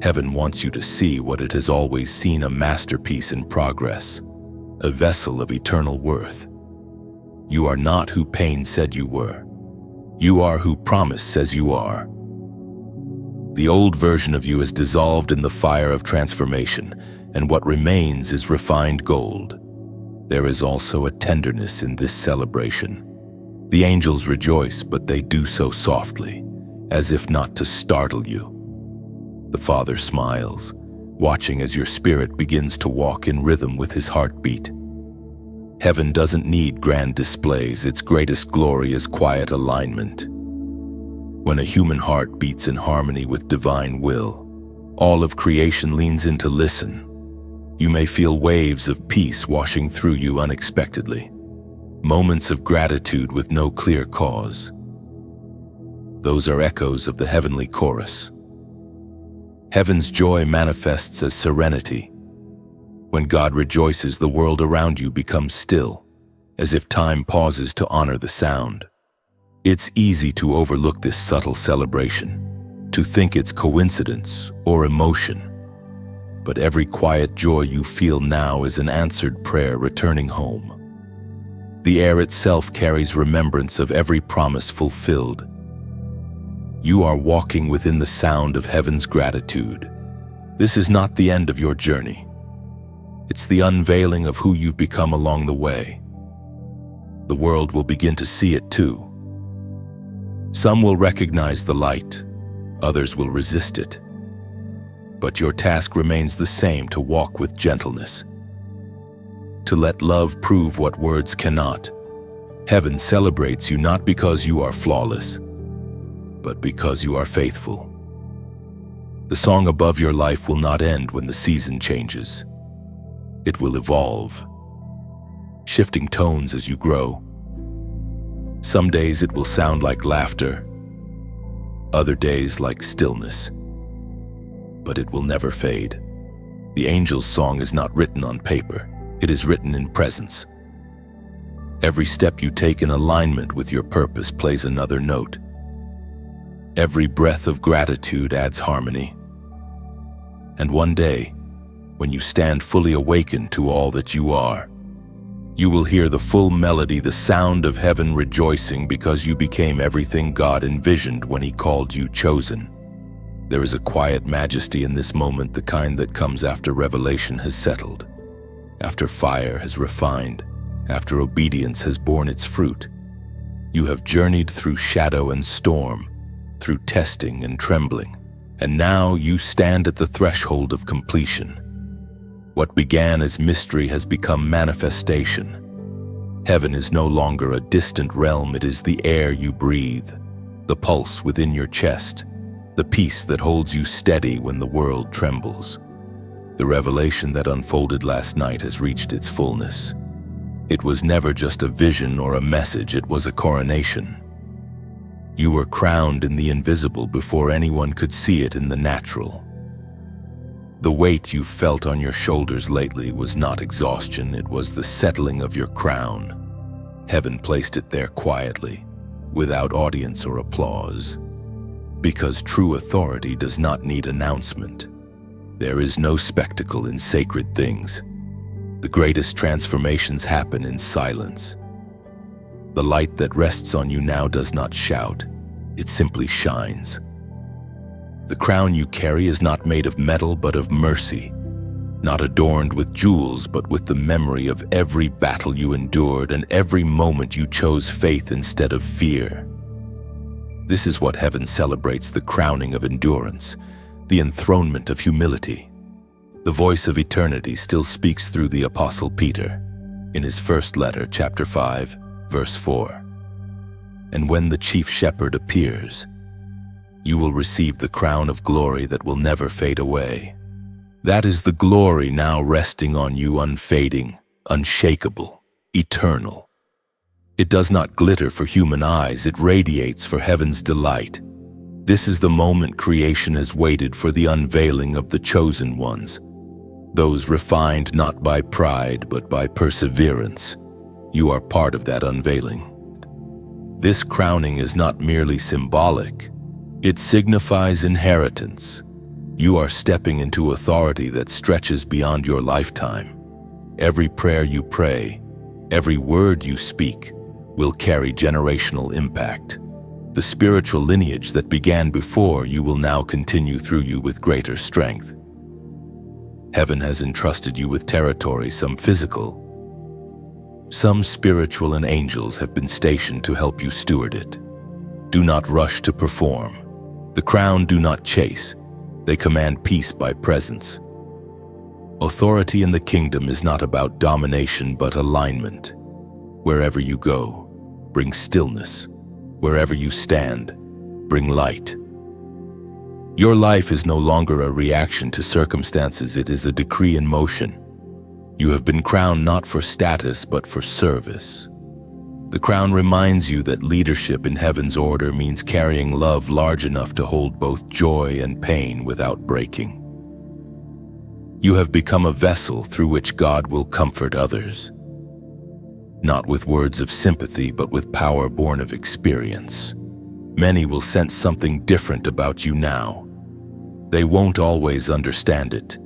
Heaven wants you to see what it has always seen, a masterpiece in progress, a vessel of eternal worth. You are not who pain said you were. You are who promise says you are. The old version of you is dissolved in the fire of transformation, and what remains is refined gold. There is also a tenderness in this celebration. The angels rejoice, but they do so softly, as if not to startle you. The Father smiles, watching as your spirit begins to walk in rhythm with his heartbeat. Heaven doesn't need grand displays. Its greatest glory is quiet alignment. When a human heart beats in harmony with divine will, all of creation leans in to listen. You may feel waves of peace washing through you unexpectedly, moments of gratitude with no clear cause. Those are echoes of the heavenly chorus. Heaven's joy manifests as serenity. When God rejoices, the world around you becomes still, as if time pauses to honor the sound. It's easy to overlook this subtle celebration, to think it's coincidence or emotion. But every quiet joy you feel now is an answered prayer returning home. The air itself carries remembrance of every promise fulfilled. You are walking within the sound of heaven's gratitude. This is not the end of your journey. It's the unveiling of who you've become along the way. The world will begin to see it too. Some will recognize the light, others will resist it. But your task remains the same: to walk with gentleness, to let love prove what words cannot. Heaven celebrates you not because you are flawless, but because you are faithful. The song above your life will not end when the season changes. It will evolve, shifting tones as you grow. Some days it will sound like laughter, other days like stillness, but it will never fade. The angel's song is not written on paper, it is written in presence. Every step you take in alignment with your purpose plays another note. Every breath of gratitude adds harmony. And one day, when you stand fully awakened to all that you are, you will hear the full melody, the sound of heaven rejoicing because you became everything God envisioned when He called you chosen. There is a quiet majesty in this moment, the kind that comes after revelation has settled, after fire has refined, after obedience has borne its fruit. You have journeyed through shadow and storm, through testing and trembling, and now you stand at the threshold of completion. What began as mystery has become manifestation. Heaven is no longer a distant realm, it is the air you breathe, the pulse within your chest, the peace that holds you steady when the world trembles. The revelation that unfolded last night has reached its fullness. It was never just a vision or a message, it was a coronation. You were crowned in the invisible before anyone could see it in the natural. The weight you felt on your shoulders lately was not exhaustion, it was the settling of your crown. Heaven placed it there quietly, without audience or applause. Because true authority does not need announcement. There is no spectacle in sacred things. The greatest transformations happen in silence. The light that rests on you now does not shout, it simply shines. The crown you carry is not made of metal but of mercy, not adorned with jewels but with the memory of every battle you endured and every moment you chose faith instead of fear. This is what heaven celebrates, the crowning of endurance, the enthronement of humility. The voice of eternity still speaks through the Apostle Peter in his first letter, chapter 5, verse 4. And when the chief shepherd appears, you will receive the crown of glory that will never fade away. That is the glory now resting on you, unfading, unshakable, eternal. It does not glitter for human eyes, it radiates for heaven's delight. This is the moment creation has waited for, the unveiling of the chosen ones, those refined not by pride but by perseverance. You are part of that unveiling. This crowning is not merely symbolic, it signifies inheritance. You are stepping into authority that stretches beyond your lifetime. Every prayer you pray, every word you speak, will carry generational impact. The spiritual lineage that began before you will now continue through you with greater strength. Heaven has entrusted you with territory, some physical, some spiritual, and angels have been stationed to help you steward it. Do not rush to perform. The crown do not chase, they command peace by presence. Authority in the kingdom is not about domination but alignment. Wherever you go, bring stillness. Wherever you stand, bring light. Your life is no longer a reaction to circumstances, it is a decree in motion. You have been crowned not for status but for service. The crown reminds you that leadership in heaven's order means carrying love large enough to hold both joy and pain without breaking. You have become a vessel through which God will comfort others, not with words of sympathy but with power born of experience. Many will sense something different about you now. They won't always understand it,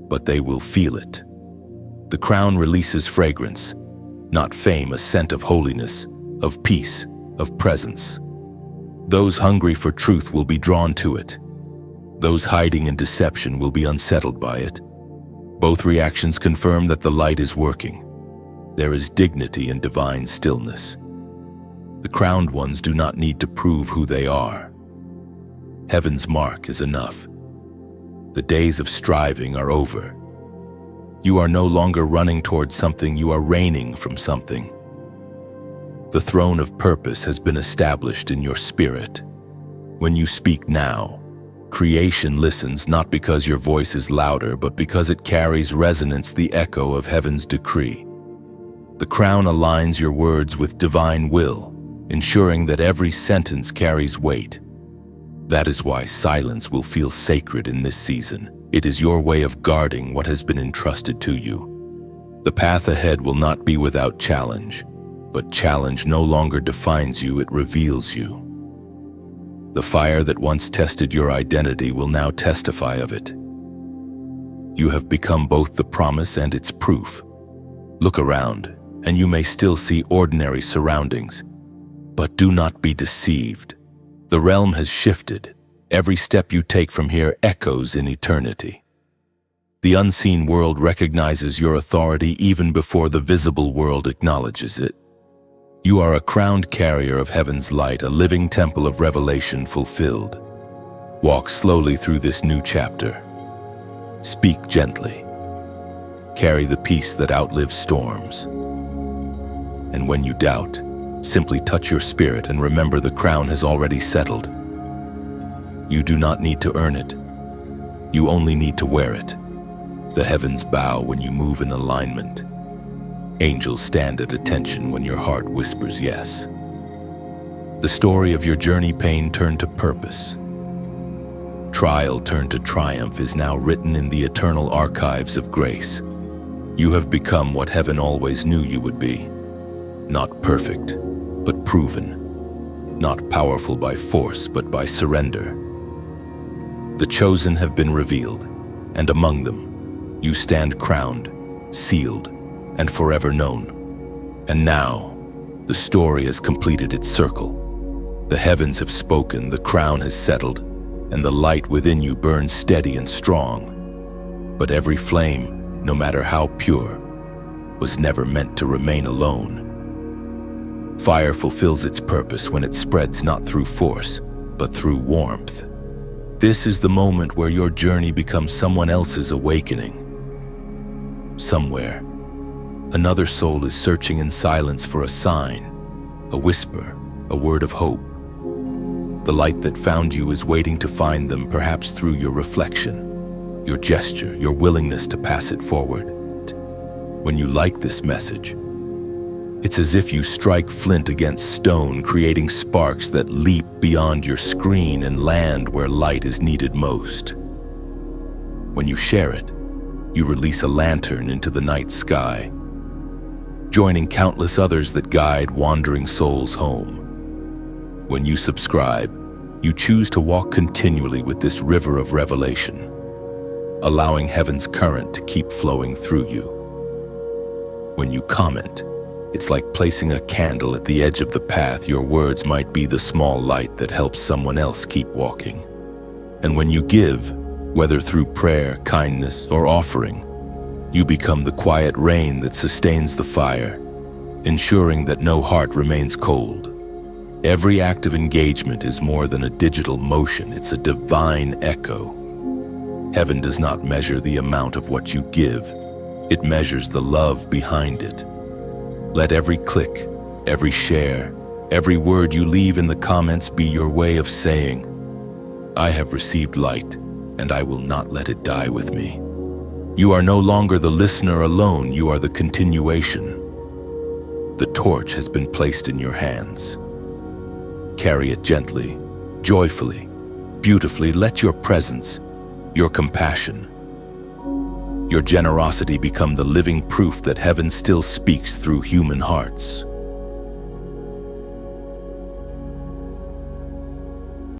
but they will feel it. The crown releases fragrance, not fame, a scent of holiness, of peace, of presence. Those hungry for truth will be drawn to it. Those hiding in deception will be unsettled by it. Both reactions confirm that the light is working. There is dignity in divine stillness. The crowned ones do not need to prove who they are. Heaven's mark is enough. The days of striving are over. You are no longer running towards something, you are reigning from something. The throne of purpose has been established in your spirit. When you speak now, creation listens, not because your voice is louder, but because it carries resonance, the echo of heaven's decree. The crown aligns your words with divine will, ensuring that every sentence carries weight. That is why silence will feel sacred in this season. It is your way of guarding what has been entrusted to you. The path ahead will not be without challenge. But challenge no longer defines you, it reveals you. The fire that once tested your identity will now testify of it. You have become both the promise and its proof. Look around, and you may still see ordinary surroundings. But do not be deceived. The realm has shifted. Every step you take from here echoes in eternity. The unseen world recognizes your authority even before the visible world acknowledges it. You are a crowned carrier of heaven's light, a living temple of revelation fulfilled. Walk slowly through this new chapter. Speak gently. Carry the peace that outlives storms. And when you doubt, simply touch your spirit and remember the crown has already settled. You do not need to earn it. You only need to wear it. The heavens bow when you move in alignment. Angels stand at attention when your heart whispers yes. The story of your journey pain turned to purpose. Trial turned to triumph is now written in the eternal archives of grace. You have become what heaven always knew you would be. Not perfect, but proven. Not powerful by force, but by surrender. The chosen have been revealed, and among them, you stand crowned, sealed, and forever known. And now, the story has completed its circle. The heavens have spoken, the crown has settled, and the light within you burns steady and strong. But every flame, no matter how pure, was never meant to remain alone. Fire fulfills its purpose when it spreads not through force, but through warmth. This is the moment where your journey becomes someone else's awakening. Somewhere, another soul is searching in silence for a sign, a whisper, a word of hope. The light that found you is waiting to find them, perhaps through your reflection, your gesture, your willingness to pass it forward. When you like this message, it's as if you strike flint against stone, creating sparks that leap beyond your screen and land where light is needed most. When you share it, you release a lantern into the night sky, joining countless others that guide wandering souls home. When you subscribe, you choose to walk continually with this river of revelation, allowing heaven's current to keep flowing through you. When you comment, it's like placing a candle at the edge of the path. Your words might be the small light that helps someone else keep walking. And when you give, whether through prayer, kindness, or offering, you become the quiet rain that sustains the fire, ensuring that no heart remains cold. Every act of engagement is more than a digital motion, it's a divine echo. Heaven does not measure the amount of what you give, it measures the love behind it. Let every click, every share, every word you leave in the comments be your way of saying, I have received light, and I will not let it die with me. You are no longer the listener alone, you are the continuation. The torch has been placed in your hands. Carry it gently, joyfully, beautifully. Let your presence, your compassion, your generosity become the living proof that heaven still speaks through human hearts.